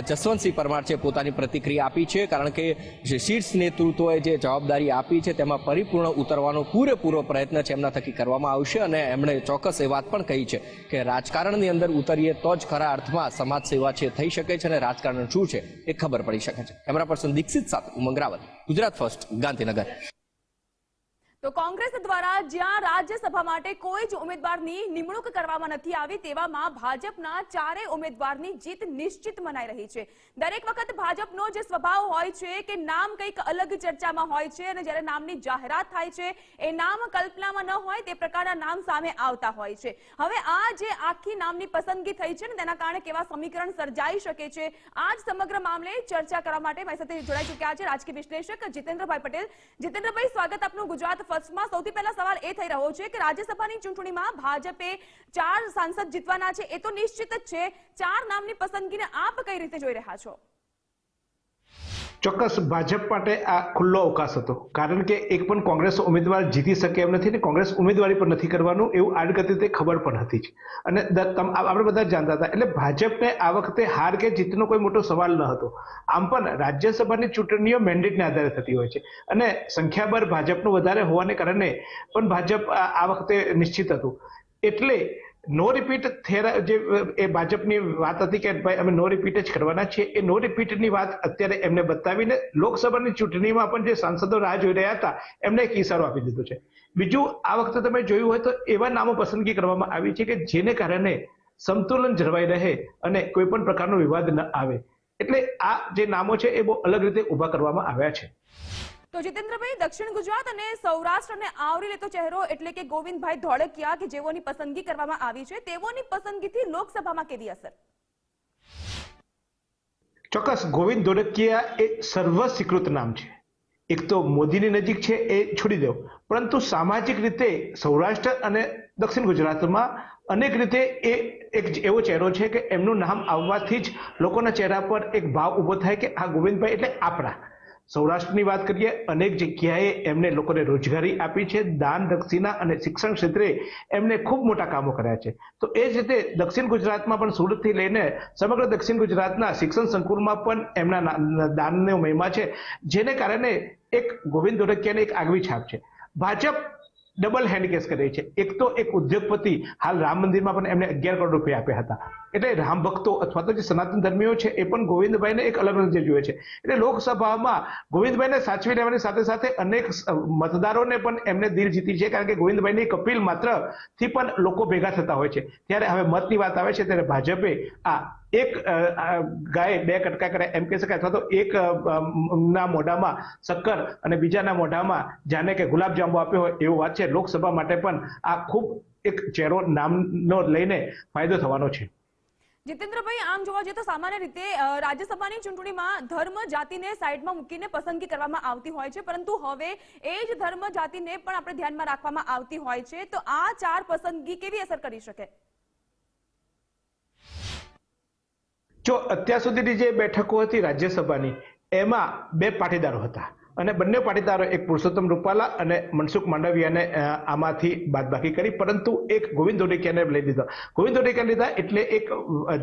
જસવંતસિંહ પરમાર છે પોતાની પ્રતિક્રિયા આપી છે, કારણ કે જે શીર્ષ નેતૃત્વએ જે જવાબદારી આપી છે તેમાં પરિપૂર્ણ ઉતરવાનો પૂરેપૂરો પ્રયત્ન છે એમના થકી કરવામાં આવશે. અને એમણે ચોક્કસ એ વાત પણ કહી છે કે રાજકારણની અંદર ઉતરીએ તો જ ખરા અર્થમાં સમાજ સેવા છે થઈ શકે છે અને રાજકારણ શું છે એ ખબર પડી શકે છે. કેમેરા પર્સન દીક્ષિત સાથે ઉમંગ રાવલ, ગુજરાત ફર્સ્ટ, ગાંધીનગર. તો કોંગ્રેસ દ્વારા જ્યાં રાજ્યસભા માટે કોઈ જ ઉમેદવારની નિમણૂક કરવામાં નથી આવી, તેવામાં ભાજપના ચારેય ઉમેદવારની જીત નિશ્ચિત મનાઈ રહી છે. દરેક વખત ભાજપનો જે સ્વભાવ હોય છે કે નામ કંઈક અલગ ચર્ચામાં હોય છે અને જ્યારે નામની જાહેરાત થાય છે એ નામ કલ્પનામાં ન હોય તે પ્રકારના નામ સામે આવતા હોય છે. હવે આ જે આખી નામની પસંદગી થઈ છે ને તેના કારણે કેવા સમીકરણ સર્જાઈ શકે છે, આ જ સમગ્ર મામલે ચર્ચા કરવા માટે મારી સાથે જોડાઈ ચૂક્યા છે રાજકીય વિશ્લેષક જીતેન્દ્રભાઈ પટેલ. જીતેન્દ્રભાઈ, સ્વાગત આપનું ગુજરાત ફર્સ્ટમાં. સૌથી પહેલા સવાલ એ થઈ રહ્યો છે કે રાજ્યસભાની ચૂંટણીમાં ભાજપે 4 સાંસદ જીતવાના છે, એ તો નિશ્ચિત જ છે. 4 નામની પસંદગીને આપ કઈ રીતે જોઈ રહ્યા છો? ચોક્કસ ભાજપ માટે આ ખુલ્લો અવકાશ હતો, કારણ કે એક પણ કોંગ્રેસ ઉમેદવાર જીતી શકે એમ નથી ને કોંગ્રેસ ઉમેદવારી પણ નથી કરવાનું એવું આડકતી રીતે ખબર પણ હતી જ. અને આપણે બધા જાણતા હતા. એટલે ભાજપને આ વખતે હાર કે જીતનો કોઈ મોટો સવાલ ન હતો. આમ પણ રાજ્યસભાની ચૂંટણીઓ મેન્ડેટને આધારે થતી હોય છે અને સંખ્યાબળ ભાજપનું વધારે હોવાને કારણે પણ ભાજપ આ વખતે નિશ્ચિત હતું. એટલે નો રિપીટ જે એ ભાજપની વાત હતી કે ભાઈ અમે નો રિપીટ જ કરવાના છીએ, એ નો રિપીટની વાત અત્યારે એમને બતાવીને લોકસભાની ચૂંટણીમાં પણ જે સાંસદો રાહ જોઈ રહ્યા હતા એમને એક ઇશારો આપી દીધો છે. બીજું, આ વખતે તમે જોયું હોય તો એવા નામો પસંદગી કરવામાં આવી છે કે જેને કારણે સંતુલન જળવાઈ રહે અને કોઈ પણ પ્રકારનો વિવાદ ન આવે. એટલે આ જે નામો છે એ બહુ અલગ રીતે ઉભા કરવામાં આવ્યા છે. તો જીતેન્દ્રભાઈ, દક્ષિણ ગુજરાત અને સૌરાષ્ટ્રને આવરી લેતો ચહેરો એટલે કે ગોવિંદભાઈ ધોળકિયા કે જેઓની પસંદગી કરવામાં આવી છે, તેઓની પસંદગીથી લોકસભામાં કેવી અસર? ચોક્કસ, ગોવિંદ ધોળકિયા એ સર્વસ્વીકૃત નામ છે. એક તો મોદીની નજીક છે એ છોડી દો, પરંતુ સામાજિક રીતે સૌરાષ્ટ્ર અને દક્ષિણ ગુજરાતમાં અનેક રીતે એ એક એવો ચહેરો છે કે એમનું નામ આવવાથી જ લોકોના ચહેરા પર એક ભાવ ઉભો થાય કે આ ગોવિંદભાઈ એટલે આપણા. સૌરાષ્ટ્રની વાત કરીએ, અનેક જગ્યાએ એમને લોકોને રોજગારી આપી છે, દાન દક્ષિણા અને શિક્ષણ ક્ષેત્રે એમને ખૂબ મોટા કામો કર્યા છે. તો એ જ રીતે દક્ષિણ ગુજરાતમાં પણ સુરતથી લઈને સમગ્ર દક્ષિણ ગુજરાતના શિક્ષણ સંકુલમાં પણ એમના દાનનો મહિમા છે, જેને કારણે એક ગોવિંદ ધોળકિયાને એક આગવી છાપ છે. ભાજપ ડબલ હેન્ડ કેસ કરે છે. એક તો એક ઉદ્યોગપતિ, હાલ રામ મંદિરમાં પણ એમને 11 કરોડ રૂપિયા આપ્યા હતા. એટલે રામ ભક્તો અથવા તો જે સનાતન ધર્મીઓ છે એ પણ ગોવિંદભાઈને એક અલગ નજરે જુએ છે. એટલે લોકસભામાં ગોવિંદભાઈને સાચવી લેવાની સાથે સાથે અનેક મતદારોને પણ એમને દિલ જીતી છે, કારણ કે ગોવિંદભાઈની કપિલ માત્ર થી પણ લોકો ભેગા થતા હોય છે. ત્યારે હવે મતની વાત આવે છે ત્યારે ભાજપે આ એક ગાય 2 કટકા કરે એમ કહી શકાય, અથવા તો એક ના મોઢામાં શક્કર અને બીજાના મોઢામાં જાણે કે ગુલાબજાંબુ આપ્યો હોય એવું વાત છે. લોકસભા માટે પણ આ ખૂબ એક ચહેરો નામનો લઈને ફાયદો થવાનો છે. જીતેન્દ્રભાઈ, આમ જોવા જઈએ તો સામાન્ય રીતે રાજ્યસભાની ચૂંટણીમાં ધર્મ જાતિને સાઈડમાં મૂકીને પસંદગી કરવામાં આવતી હોય છે, પરંતુ હવે એ જ ધર્મ જાતિને પણ આપણે ધ્યાનમાં રાખવામાં આવતી હોય છે. તો આ 4 પસંદગી કેવી અસર કરી શકે? જો અત્યાર સુધીની જે બેઠકો હતી રાજ્યસભાની, એમાં 2 પાટીદારો હતા અને બંને પાટીદારો, એક પુરુષોત્તમ રૂપાલા અને મનસુખ માંડવિયાને આમાંથી બાદબાકી કરી, પરંતુ એક ગોવિંદ ધોળકિયાને લઈ લીધા. ગોવિંદ ધોળકિયા લીધા એટલે એક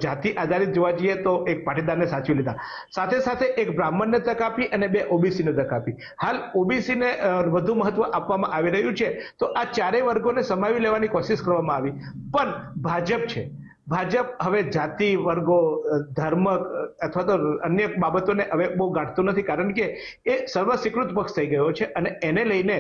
જાતિ આધારિત જોવા જઈએ તો એક પાટીદારને સાચવી લીધા. સાથે સાથે એક બ્રાહ્મણને તક આપી અને 2 ઓબીસીને તક આપી. હાલ ઓબીસીને વધુ મહત્વ આપવામાં આવી રહ્યું છે. તો આ ચારેય વર્ગોને સમાવી લેવાની કોશિશ કરવામાં આવી, પણ ભાજપ છે, ભાજપ હવે જાતિ, વર્ગો, ધર્મ અથવા તો અન્ય બાબતોને હવે બહુ ગાંઠતું નથી, કારણ કે એ સર્વસ્વીકૃત પક્ષ થઈ ગયો છે અને એને લઈને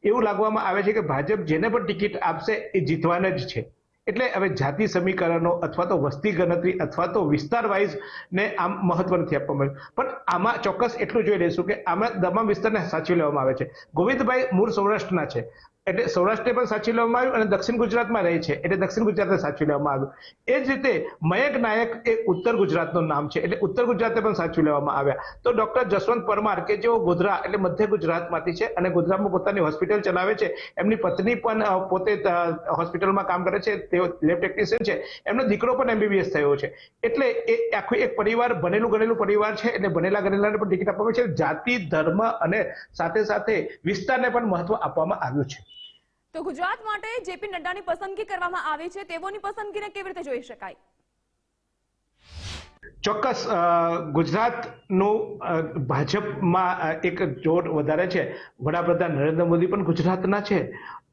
એવું લાગવામાં આવે છે કે ભાજપ જેને પણ ટિકિટ આપશે એ જીતવાના જ છે. એટલે હવે જાતિ સમીકરણો અથવા તો વસ્તી ગણતરી અથવા તો વિસ્તાર વાઇઝ ને આમ મહત્વ નથી આપવામાં આવ્યું. પણ આમાં ચોક્કસ એટલું જોઈ લઈશું કે આમાં તમામ વિસ્તારને સાચવી લેવામાં આવે છે. ગોવિંદભાઈ મૂળ સૌરાષ્ટ્રના છે, એટલે સૌરાષ્ટ્રને પણ સાચવી લેવામાં આવ્યું અને દક્ષિણ ગુજરાતમાં રહે છે એટલે દક્ષિણ ગુજરાતને સાચવી લેવામાં આવ્યું। એ જ રીતે મયંક નાયક એ ઉત્તર ગુજરાતનું નામ છે એટલે ઉત્તર ગુજરાતને પણ સાચવી લેવામાં આવ્યા। તો ડોક્ટર જસવંત પરમાર કે જેઓ ગોધરા એટલે મધ્ય ગુજરાતમાંથી છે અને ગોધરામાં પોતાની હોસ્પિટલ ચલાવે છે, એમની પત્ની પણ પોતે હોસ્પિટલમાં કામ કરે છે, તેઓ લેબ ટેકનિશિયન છે, એમનો દીકરો પણ MBBS થયો છે। એટલે એ આખું એક પરિવાર ભણેલું ગણેલું પરિવાર છે એટલે ભણેલા ગણેલાને પણ ટિકિટ આપવામાં છે। જાતિ, ધર્મ અને સાથે સાથે વિસ્તારને પણ મહત્વ આપવામાં આવ્યું છે। તો ગુજરાત માટે જેપી નડ્ડાની પસંદગી કરવામાં આવી છે, તેઓની પસંદગીને કેવી રીતે જોઈ શકાય? ચોક્કસ ગુજરાતનું ભાજપમાં એક જોર વધારે છે। વડાપ્રધાન નરેન્દ્ર મોદી પણ ગુજરાતના છે,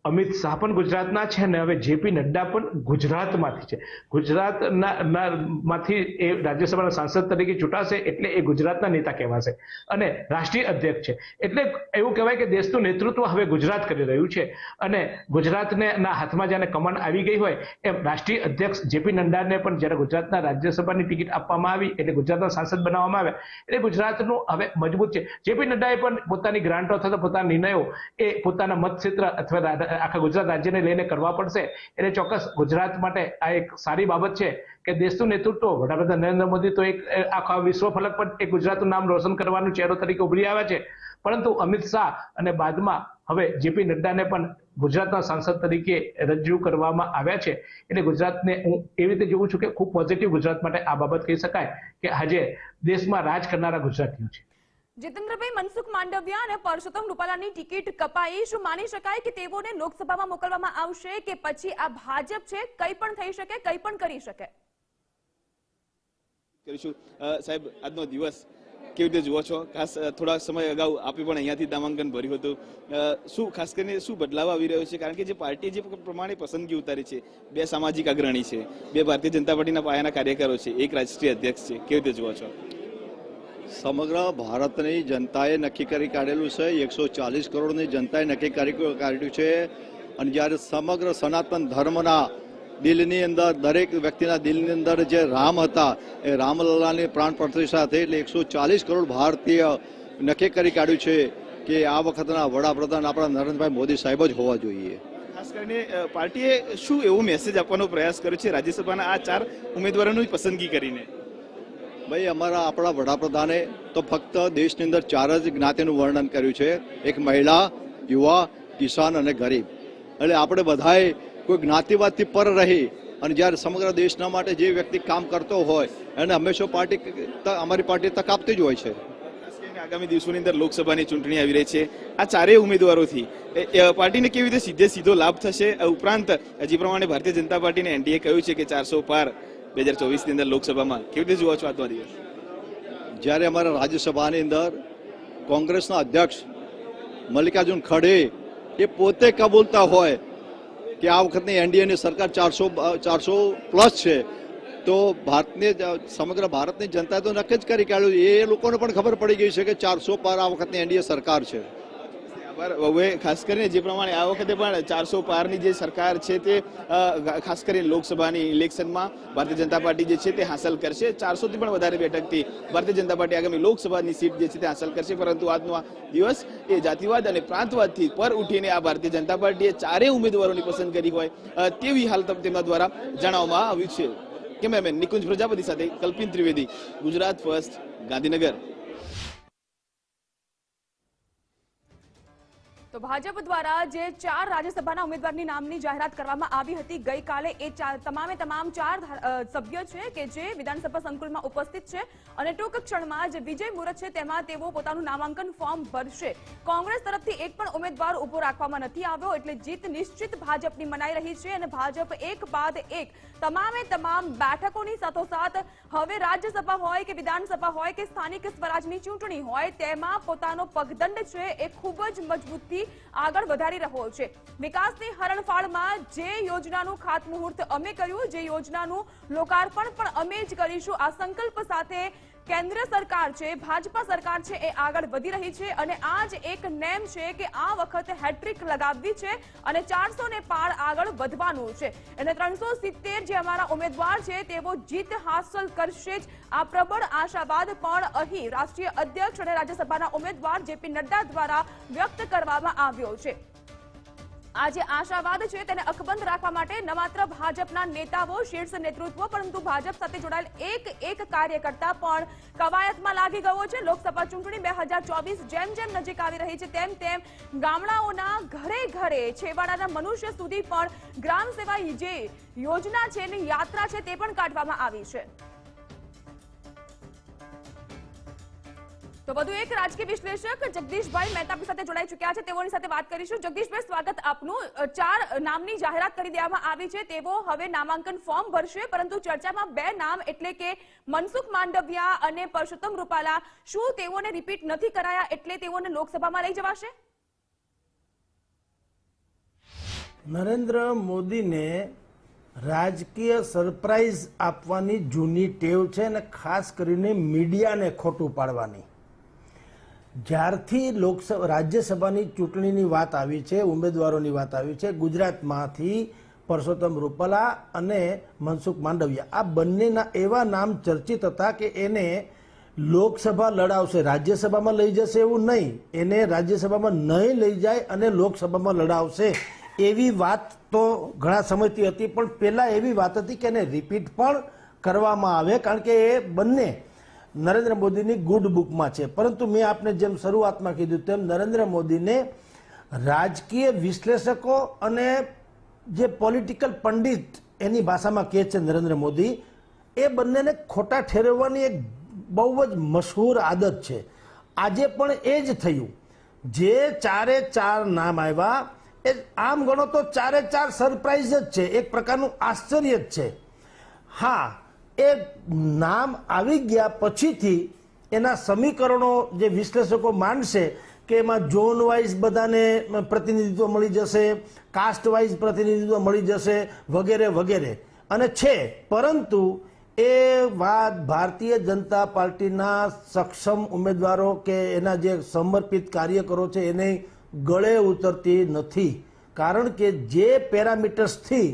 અમિત શાહ પણ ગુજરાતના છે અને હવે જેપી નડ્ડા પણ ગુજરાતમાંથી છે। ગુજરાતના માંથી એ રાજ્યસભાના સાંસદ તરીકે ચૂંટાશે એટલે એ ગુજરાતના નેતા કહેવાશે અને રાષ્ટ્રીય અધ્યક્ષ છે એટલે એવું કહેવાય કે દેશનું નેતૃત્વ હવે ગુજરાત કરી રહ્યું છે અને ગુજરાતના હાથમાં જ્યારે કમાન આવી ગઈ હોય એમ રાષ્ટ્રીય અધ્યક્ષ જેપી નડ્ડાને પણ જ્યારે ગુજરાતના રાજ્યસભાની ટિકિટ આપવામાં આવી એટલે ગુજરાતના સાંસદ બનાવવામાં આવ્યા એટલે ગુજરાતનું હવે મજબૂત છે। જેપી નડ્ડાએ પણ પોતાની ગ્રાન્ટો અથવા પોતાના નિર્ણયો એ પોતાના મતક્ષેત્ર અથવા આખા ગુજરાત રાજ્યને લઈને કરવા પડશે એટલે ચોક્કસ ગુજરાત માટે આ એક સારી બાબત છે કે દેશનું નેતૃત્વ વડાપ્રધાન નરેન્દ્ર મોદી તો એક આખા વિશ્વ ફલક પર એક ગુજરાતનું નામ રોશન કરવાનું ચહેરો તરીકે ઉભરી આવ્યા છે, પરંતુ અમિત શાહ અને બાદમાં હવે જેપી નડ્ડાને પણ ગુજરાતના સાંસદ તરીકે રજૂ કરવામાં આવ્યા છે એટલે ગુજરાતને હું એવી રીતે જોઉં છું કે ખૂબ પોઝિટિવ ગુજરાત માટે આ બાબત કહી શકાય કે આજે દેશમાં રાજ કરનારા ગુજરાતીઓ છે। જીતેન્દ્રભાઈ, મનસુખ માંડવિયા અને પરસોત્તમ રૂપાલાની ટિકિટ કપાઈ, શું માની શકાય કે તેઓને લોકસભામાં મોકલવામાં આવશે કે પછી આ ભાજપ છે કંઈ પણ થઈ શકે, કંઈ પણ કરી શકે? કરીશું સાહેબ, આજનો દિવસ કેવી રીતે જુઓ છો? ખાસ થોડા સમય અગાઉ આપે પણ અહીંયાથી નામાંકન ભર્યું હતું, શું ખાસ કરીને શું બદલાવ આવી રહ્યો છે? કારણ કે જે પાર્ટી જે પ્રમાણે પસંદગી ઉતારી છે, 2 સામાજિક અગ્રણી છે, 2 ભારતીય જનતા પાર્ટીના પાયાના કાર્યકરો છે, 1 રાષ્ટ્રીય અધ્યક્ષ છે, કેવી રીતે જુઓ છો? સમગ્ર ભારતની જનતાએ નક્કી કરી કાઢેલું છે, 140 કરોડની જનતાએ નક્કી કરી કાઢ્યું છે અને જ્યારે સમગ્ર સનાતન ધર્મના દિલની અંદર, દરેક વ્યક્તિના દિલની અંદર જે રામ હતા એ રામલલાની પ્રાણ પ્રતિષ્ઠા થઈ એટલે 140 કરોડ ભારતીય નક્કી કરી કાઢ્યું છે કે આ વખતના વડાપ્રધાન આપણા નરેન્દ્રભાઈ મોદી સાહેબ જ હોવા જોઈએ। ખાસ કરીને પાર્ટીએ શું એવો મેસેજ આપવાનો પ્રયાસ કર્યો છે રાજ્યસભાના આ 4 ઉમેદવારોની પસંદગી કરીને? ભાઈ, આપણા વડાપ્રધાને તો ફક્ત દેશની અંદર 4 જ જ્ઞાતિનું વર્ણન કર્યું છે, એક મહિલા, યુવા, કિસાન અને ગરીબ। એટલે આપણે બધાએ કોઈ જ્ઞાતિવાદથી પર રહી અને જ્યારે સમગ્ર દેશના માટે જે વ્યક્તિ કામ કરતો હોય એને હંમેશા અમારી પાર્ટી તક આપતી જ હોય છે। આગામી દિવસોની અંદર લોકસભાની ચૂંટણી આવી રહી છે, આ 4 ઉમેદવારોથી પાર્ટીને કેવી રીતે સીધો લાભ થશે? ઉપરાંત જે પ્રમાણે ભારતીય જનતા પાર્ટીને એનડીએ કહ્યું છે કે 400 પાર 2024ની અંદર લોકસભામાં, કેવી રીતે જુઓ છો આજનો દિવસ? જ્યારે અમારા રાજ્યસભાની અંદર કોંગ્રેસના અધ્યક્ષ મલ્લિકાર્જુન ખડગે એ પોતે કબૂલતા હોય કે આ વખતની એનડીએની સરકાર 400 પ્લસ છે તો સમગ્ર ભારતની જનતાએ તો નક્કી જ કરી કાઢ્યું, એ લોકોને પણ ખબર પડી ગઈ છે કે 400 પાર આ વખતની એનડીએ સરકાર છે। હવે ખાસ કરીને જે પ્રમાણે આ વખતે પણ 400 પારની જે સરકાર છે તે ખાસ કરીને લોકસભાની ઇલેક્શનમાં ભારતીય જનતા પાર્ટી જે છે તે હાંસલ કરશે। 400 થી પણ વધારે બેઠકથી ભારતીય જનતા પાર્ટી આગામી લોકસભાની સીટ જે છે તે હાંસલ કરશે, પરંતુ આજનો આ દિવસ એ જાતિવાદ અને પ્રાંતવાદથી પર ઉઠીને આ ભારતીય જનતા પાર્ટીએ 4 ઉમેદવારોની પસંદ કરી હોય તેવી હાલ તેમના દ્વારા જણાવવામાં આવ્યું છે। કેમેરામેન નિકુંજ પ્રજાપતિ સાથે કલ્પિન ત્રિવેદી, ગુજરાત ફર્સ્ટ, ગાંધીનગર। તો ભાજપ દ્વારા જે 4 રાજ્યસભાના ઉમેદવારની નામની જાહેરાત કરવામાં આવી હતી ગઈકાલે, એ તમામ 4 સભ્ય છે કે જે વિધાનસભા સંકુલમાં ઉપસ્થિત છે અને ટૂંક ક્ષણમાં જે વિજય મુહૂર્ત છે તેમાં તેઓ પોતાનું નામાંકન ફોર્મ ભરશે। કોંગ્રેસ તરફથી એક પણ ઉમેદવાર ઉભો રાખવામાં નથી આવ્યો એટલે જીત નિશ્ચિત ભાજપની મનાઈ રહી છે અને ભાજપ એક બાદ એક તમામ બેઠકોની સાથોસાથ હવે રાજ્યસભા હોય કે વિધાનસભા હોય કે સ્થાનિક સ્વરાજની ચૂંટણી હોય તેમાં પોતાનો પગદંડ છે એ ખૂબ જ મજબૂતથી આગળ વધારી રહ્યો છે। વિકાસની હરણફાળમાં જે યોજનાનું ખાતમુહૂર્ત અમે કર્યું, જે યોજનાનું લોકાર્પણ પણ અમે જ કરીશું, આ સંકલ્પ સાથે કેન્દ્ર સરકાર છે, ભાજપા સરકાર છે એ આગળ વધી રહી છે અને આ જ એક નેમ છે કે આ વખતે હેટ્રિક લગાવવી છે અને 400 ને પાર આગળ વધવાનું છે અને 370 જે અમારા ઉમેદવાર છે તેઓ જીત હાંસલ કરશે જ, આ પ્રબળ આશાવાદ પણ અહીં રાષ્ટ્રીય અધ્યક્ષ અને રાજ્યસભાના ઉમેદવાર જેપી નડ્ડા દ્વારા વ્યક્ત કરવામાં આવ્યો છે। આ જે આશાવાદ છે તેને અકબંધ રાખવા માટે ન માત્ર ભાજપના નેતાઓ, શીર્ષ નેતૃત્વ, પરંતુ ભાજપ સાથે જોડાયેલ એક કાર્યકર્તા પણ કવાયતમાં લાગી ગયો છે. લોકસભા ચૂંટણી 2024 જેમ જેમ નજીક આવી રહી છે તેમ તેમ ગામડાઓના ઘરે ઘરે છેવાડાના મનુષ્ય સુધી પણ ગ્રામ સેવા જે યોજના છે એની યાત્રા છે તે પણ કાઢવામાં આવી છે. તો વધુ એક રાજકીય વિશ્લેષક જગદીશભાઈ મહેતા આપણી સાથે જોડાઈ ચૂક્યા છે, તેઓની સાથે વાત કરીશું. જગદીશભાઈ, સ્વાગત આપનું. 4 નામની જાહેરાત કરી દેવામાં આવી છે, તેઓ હવે નામાંકન ફોર્મ ભરશે, પરંતુ ચર્ચામાં 2 નામ એટલે કે મનસુખ માંડવિયા અને પરસોત્તમ રૂપાલા, શું તેઓને રિપીટ નથી કરાયા એટલે તેઓને લોકસભામાં લઈ જવાશે? નરેન્દ્ર મોદીને રાજકીય સરપ્રાઈઝ આપવાની જૂની ટેવ છે અને ખાસ કરીને મીડિયાને ખોટું પાડવાની. જ્યારથી રાજ્યસભાની ચૂંટણીની વાત આવી છે, ઉમેદવારોની વાત આવી છે, ગુજરાતમાંથી પરસોત્તમ રૂપાલા અને મનસુખ માંડવિયા, આ બંનેના એવા નામ ચર્ચિત હતા કે એને લોકસભા લડાવશે, રાજ્યસભામાં લઈ જશે એવું નહીં, એને રાજ્યસભામાં નહીં લઈ જાય અને લોકસભામાં લડાવશે એવી વાત તો ઘણા સમયથી હતી. પણ પહેલાં એવી વાત હતી કે એને રિપીટ પણ કરવામાં આવે, કારણ કે એ બંને નરેન્દ્ર મોદીની ગુડ બુકમાં છે. પરંતુ મેં આપને જેમ શરૂઆતમાં કીધું તેમ નરેન્દ્ર મોદીને રાજકીય વિશ્લેષકો અને જે પોલિટિકલ પંડિત એની ભાષામાં કહે છે નરેન્દ્ર મોદી, એ બંનેને ખોટા ઠેરવવાની એક બહુ જ મશહૂર આદત છે. આજે પણ એ જ થયું. જે 4 નામ આવ્યા એ આમ ગણો તો 4 સરપ્રાઈઝ જ છે, એક પ્રકારનું આશ્ચર્ય જ છે. હા, એ નામ આવી ગયા પછીથી એના સમીકરણો જે વિશ્લેષકો માનશે કે એમાં ઝોન વાઇઝ બધાને પ્રતિનિધિત્વ મળી જશે, કાસ્ટ વાઇઝ પ્રતિનિધિત્વ મળી જશે વગેરે વગેરે, અને છે. પરંતુ એ વાત ભારતીય જનતા પાર્ટીના સક્ષમ ઉમેદવારો કે એના જે સમર્પિત કાર્યકરો છે એને ગળે ઉતરતી નથી. કારણ કે જે પેરામીટર્સથી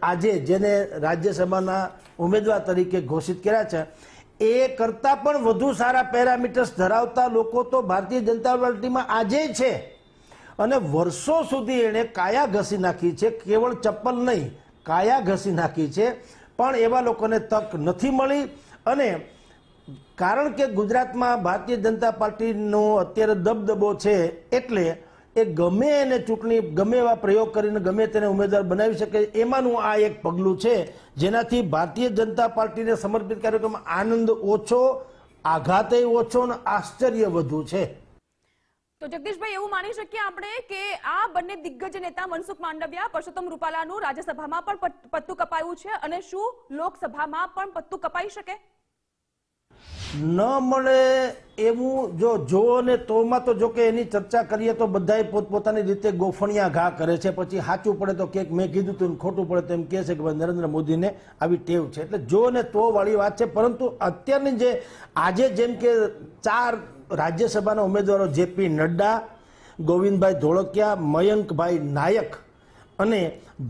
આજે જેને રાજ્યસભાના ઉમેદવાર તરીકે ઘોષિત કર્યા છે એ કરતાં પણ વધુ સારા પેરામીટર્સ ધરાવતા લોકો તો ભારતીય જનતા પાર્ટીમાં આજે છે. અને વર્ષો સુધી એણે કાયા ઘસી નાખી છે, કેવળ ચપ્પલ નહીં કાયા ઘસી નાખી છે, પણ એવા લોકોને તક નથી મળી. અને કારણ કે ગુજરાતમાં ભારતીય જનતા પાર્ટીનો અત્યારે દબદબો છે એટલે એ ગમે એને ચૂંટણી ગમે એવા પ્રયોગ કરીને ગમે તેને ઉમેદવાર બનાવી શકે, એમાંનું આ એક પગલું છે જેનાથી ભારતીય જનતા પાર્ટીને સમર્પિત કાર્યક્રમમાં આનંદ ઓછો, આઘાતે ઓછો અને આશ્ચર્ય વધુ છે. તો જગદીશભાઈ, એવું માની શકીએ આપણે કે આ બંને દિગ્ગજ નેતા મનસુખ માંડવિયા, પરસોત્તમ રૂપાલાનું રાજ્યસભામાં પણ પત્તું કપાયું છે, અને શું લોકસભામાં પણ પત્તું કપાઈ શકે? ન મળે એવું જો ને તોમાં તો જો કે એની ચર્ચા કરીએ તો બધાએ પોતપોતાની રીતે ગોફણિયા ઘા કરે છે, પછી સાચું પડે તો કે મેં કીધું તું, ખોટું પડે તો એમ કહે છે કે ભાઈ નરેન્દ્ર મોદીને આવી ટેવ છે. એટલે જો ને તો વાળી વાત છે. પરંતુ અત્યારની જે આજે જેમ કે 4 રાજ્યસભાના ઉમેદવારો જેપી નડ્ડા, ગોવિંદભાઈ ધોળકિયા, મયંકભાઈ નાયક અને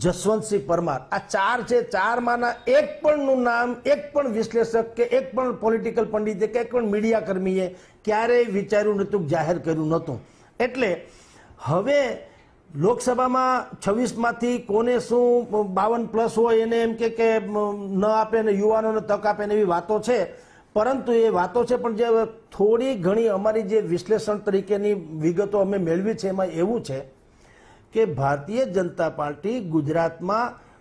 જસવંતસિંહ પરમાર, આ 4 છે. 4માંના એક પણનું નામ એક પણ વિશ્લેષક કે એક પણ પોલિટિકલ પંડિતે કે એક પણ મીડિયા કર્મીએ ક્યારેય વિચાર્યું નહોતું, જાહેર કર્યું નહોતું. એટલે હવે લોકસભામાં 26માંથી કોને શું 52+ હોય એને એમ કે ન આપે ને યુવાનોને તક આપે ને એવી વાતો છે. પરંતુ એ વાતો છે, પણ જે થોડી ઘણી અમારી જે વિશ્લેષણ તરીકેની વિગતો અમે મેળવી છે એમાં એવું છે કે ભારતીય જનતા પાર્ટી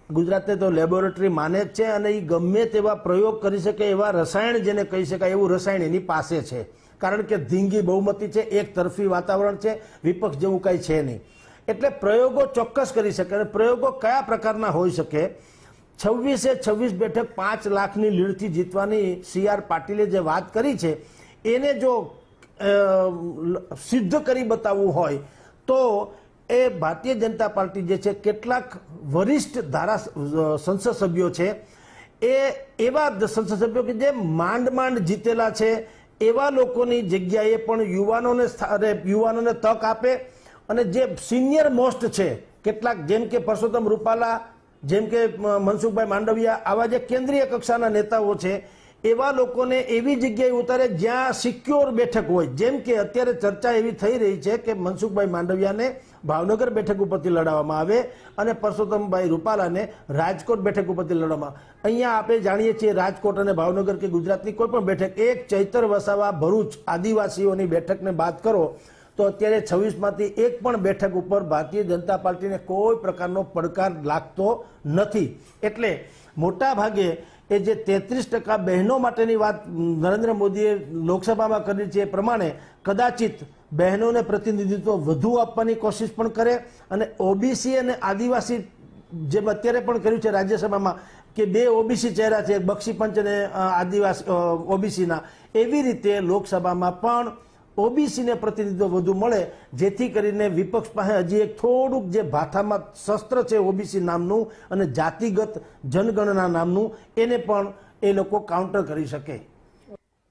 ગુજરાતને તો લેબોરેટરી માને જ છે, અને એ ગમે તેવા પ્રયોગ કરી શકે એવા રસાયણ જેને કહી શકાય એવું રસાયણ એની પાસે છે. કારણ કે ધીંગી બહુમતી છે, એક તરફી વાતાવરણ છે, વિપક્ષ જેવું કાંઈ છે નહીં. એટલે પ્રયોગો ચોક્કસ કરી શકે. અને પ્રયોગો કયા પ્રકારના હોઈ શકે? 26 બેઠક 5 લાખની લીડથી જીતવાની CR પાટીલે જે વાત કરી છે એને જો સિદ્ધ કરી બતાવવું હોય તો એ ભારતીય જનતા પાર્ટી જે છે કેટલાક વરિષ્ઠ સંસદ સભ્યો છે, એ એવા સંસદ સભ્યો કે જે માંડ જીતેલા છે એવા લોકોની જગ્યાએ પણ યુવાનોને તક આપે. અને જે સિનિયર મોસ્ટ છે કેટલાક, જેમ કે પરસોત્તમ રૂપાલા, જેમ કે મનસુખભાઈ માંડવિયા, આવા જે કેન્દ્રીય કક્ષાના નેતાઓ છે એવા લોકોને એવી જગ્યાએ ઉતારે જ્યાં સિક્યોર બેઠક હોય. જેમ કે અત્યારે ચર્ચા એવી થઈ રહી છે કે મનસુખભાઈ માંડવિયાને ભાવનગર બેઠક ઉપરથી લડાવવામાં આવે અને પરસોત્તમભાઈ રૂપાલાને રાજકોટ બેઠક ઉપરથી લડવામાં આવે. અહીંયા આપણે જાણીએ છીએ રાજકોટ અને ભાવનગર કે ગુજરાતની કોઈ પણ બેઠક, એક ચૈતર વસાવા ભરૂચ આદિવાસીઓની બેઠકને બાદ કરો તો અત્યારે 26માંથી એક પણ બેઠક ઉપર ભારતીય જનતા પાર્ટીને કોઈ પ્રકારનો પડકાર લાગતો નથી. એટલે મોટા ભાગે એ જે 33% બહેનો માટેની વાત નરેન્દ્ર મોદીએ લોકસભામાં કરી છે એ પ્રમાણે કદાચિત બહેનોને પ્રતિનિધિત્વ વધુ આપવાની કોશિશ પણ કરે અને ઓબીસી અને આદિવાસી જેમ અત્યારે પણ કર્યું છે રાજ્યસભામાં કે 2 ઓબીસી ચહેરા છે, બક્ષી પંચ અને આદિવાસી ઓબીસીના, એવી રીતે લોકસભામાં પણ ઓબીસીને પ્રતિનિધિત્વ વધુ મળે જેથી કરીને વિપક્ષ પાસે હજી એક થોડુંક જે ભાથામાં શસ્ત્ર છે ઓબીસી નામનું અને જાતિગત જનગણના નામનું, એને પણ એ લોકો કાઉન્ટર કરી શકે.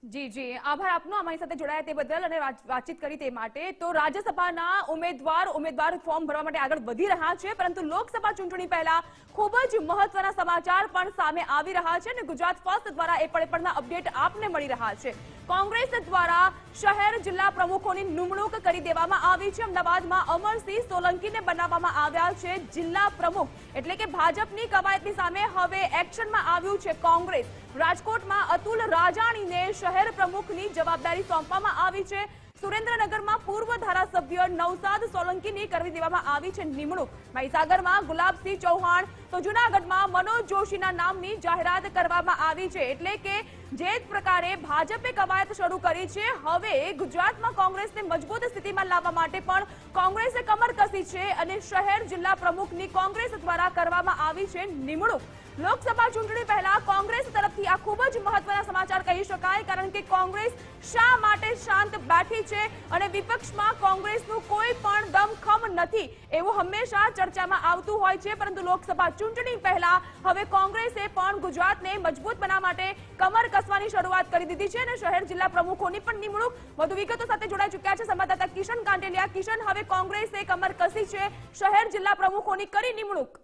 જી જી, આભાર આપનો અમારી સાથે જોડાયા તે બદલ અને વાતચીત કરી તે માટે. તો રાજ્યસભાના ઉમેદવાર ફોર્મ ભરવા માટે આગળ વધી રહ્યા છે, પરંતુ લોકસભા ચૂંટણી પહેલા ખૂબ જ મહત્વના સમાચાર પણ સામે આવી રહ્યા છે અને ગુજરાત ફર્સ્ટ દ્વારા એ પળના અપડેટ આપને મળી રહ્યા છે. કોંગ્રેસ દ્વારા શહેર જિલ્લા પ્રમુખોની નિમણૂક કરી દેવામાં આવી છે. અમદાવાદમાં અમરસિંહ સોલંકીને બનાવવામાં આવ્યા છે જિલ્લા પ્રમુખ, એટલે કે ભાજપની કવાયતની સામે હવે એક્શનમાં આવ્યું છે કોંગ્રેસ. રાજકોટમાં અતુલ રાજાણીને શહેર પ્રમુખની જવાબદારી સોંપવામાં આવી છે. સુરેન્દ્રનગરમાં પૂર્વ ધારાસભ્ય નવસાદ સોલંકીની કરી દેવામાં આવી છે નિમણૂક. મહીસાગરમાં ગુલાબસિંહ ચૌહાણ, તો જૂનાગઢમાં મનોજ જોશીના નામની જાહેરાત કરવામાં આવી છે. એટલે કે જે પ્રકારે ભાજપે કવાયત શરૂ કરી છે, હવે ગુજરાતમાં કોંગ્રેસને મજબૂત સ્થિતિમાં લાવવા માટે પણ કોંગ્રેસે કમર કસી છે અને શહેર જિલ્લા પ્રમુખની કોંગ્રેસ દ્વારા કરવામાં આવી છે નિમણૂક. લોકસભા ચૂંટણી પહેલા કોંગ્રેસ તરફથી આ ખૂબ જ મહત્વના સમાચાર કહી શકાય, કારણ કે કોંગ્રેસ શા માટે શાંત બેઠી છે અને વિપક્ષમાં કોંગ્રેસનું કોઈ પણ દમખમ નથી એવું હંમેશા ચર્ચામાં આવતું હોય છે. પરંતુ લોકસભા ચૂંટણી પહેલા હવે કોંગ્રેસે પણ ગુજરાતને મજબૂત બનાવવા માટે કમર કસવાની શરૂઆત કરી દીધી છે અને શહેર જિલ્લા પ્રમુખોની પણ નિમણૂક. વધુ વિગતો સાથે જોડાઈ ચૂક્યા છે સંવાદદાતા કિશન કાંટેલિયા. કિશન, હવે કોંગ્રેસે કમર કસી છે, શહેર જિલ્લા પ્રમુખોની કરી નિમણૂક.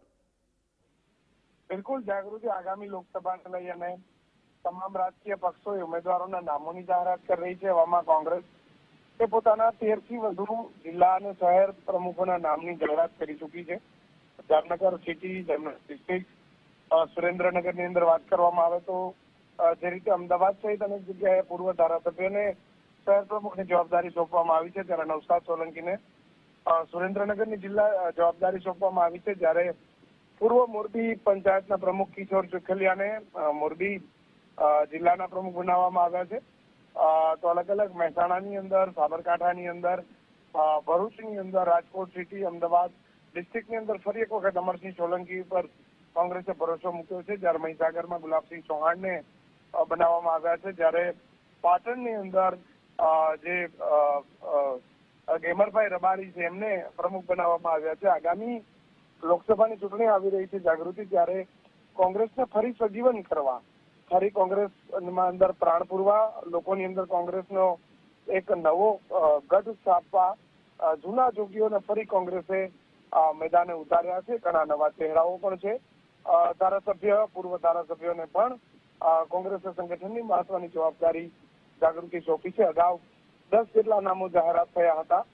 બિલકુલ, જાગૃતિ આગામી લોકસભાને લઈ અને તમામ રાજકીય પક્ષોએ ઉમેદવારોના નામોની જાહેરાત કરી રહી છે. એવામાં કોંગ્રેસ તે પોતાના 13 થી વધુ જિલ્લા અને શહેર પ્રમુખોના નામની જાહેરાત કરી ચૂકી છે. જામનગર સિટી, જામનગર ડિસ્ટ્રિક્ટ, સુરેન્દ્રનગરની અંદર વાત કરવામાં આવે તો જે રીતે અમદાવાદ સહિત અનેક જગ્યાએ પૂર્વ ધારાસભ્યોને શહેર પ્રમુખની જવાબદારી સોંપવામાં આવી છે, ત્યારે નવસાદ સોલંકીને સુરેન્દ્રનગરની જિલ્લા જવાબદારી સોંપવામાં આવી છે. જ્યારે પૂર્વ મોરબી પંચાયતના પ્રમુખ કિશોર ચુખલિયાને મોરબી જિલ્લાના પ્રમુખ બનાવવામાં આવ્યા છે. તો અલગ અલગ મહેસાણાની અંદર, સાબરકાંઠાની અંદર, ભરૂચની અંદર, રાજકોટ સિટી, અમદાવાદ ડિસ્ટ્રિક્ટની અંદર ફરી એક વખત અમરસિંહ સોલંકી પર કોંગ્રેસે ભરોસો મૂક્યો છે. જ્યારે મહીસાગરમાં ગુલાબસિંહ ચૌહાણને બનાવવામાં આવ્યા છે. જ્યારે પાટણની અંદર જે ગેમરભાઈ રબારી છે એમને પ્રમુખ બનાવવામાં આવ્યા છે. આગામી લોકસભાની ચૂંટણી આવી રહી છે જાગૃતિ, ત્યારે કોંગ્રેસને ફરી સજીવન કરવા, ફરી કોંગ્રેસમાં અંદર પ્રાણ પૂરવા, લોકોની અંદર કોંગ્રેસનો એક નવો ગઢ સ્થાપવા, જૂના જોગીઓને ફરી કોંગ્રેસે મેદાને ઉતાર્યા છે. ઘણા નવા ચહેરાઓ પણ છે. ધારાસભ્ય, પૂર્વ ધારાસભ્યોને પણ કોંગ્રેસે સંગઠનની મહત્વની જવાબદારી જાગૃતિ સોંપી છે. અગાઉ 10 જેટલા નામો જાહેરાત થયા હતા.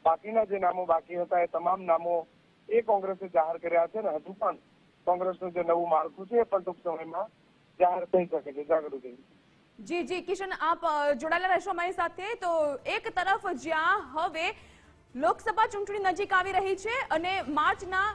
બાકીના જે નામો બાકી હતા એ તમામ નામો એ કોંગ્રેસે જાહેર કર્યા છે અને હજુ પણ કોંગ્રેસનું જે નવું માળખું છે એ પણ ટૂંક સમયમાં જાહેર થઈ શકે છે. જાગૃતિ. જી જી કિશન, આપ જોડાયેલા રહેશો અમારી સાથે. તો એક તરફ જ્યાં હવે લોકસભા ચૂંટણી નજીક આવી રહી છે અને માર્ચના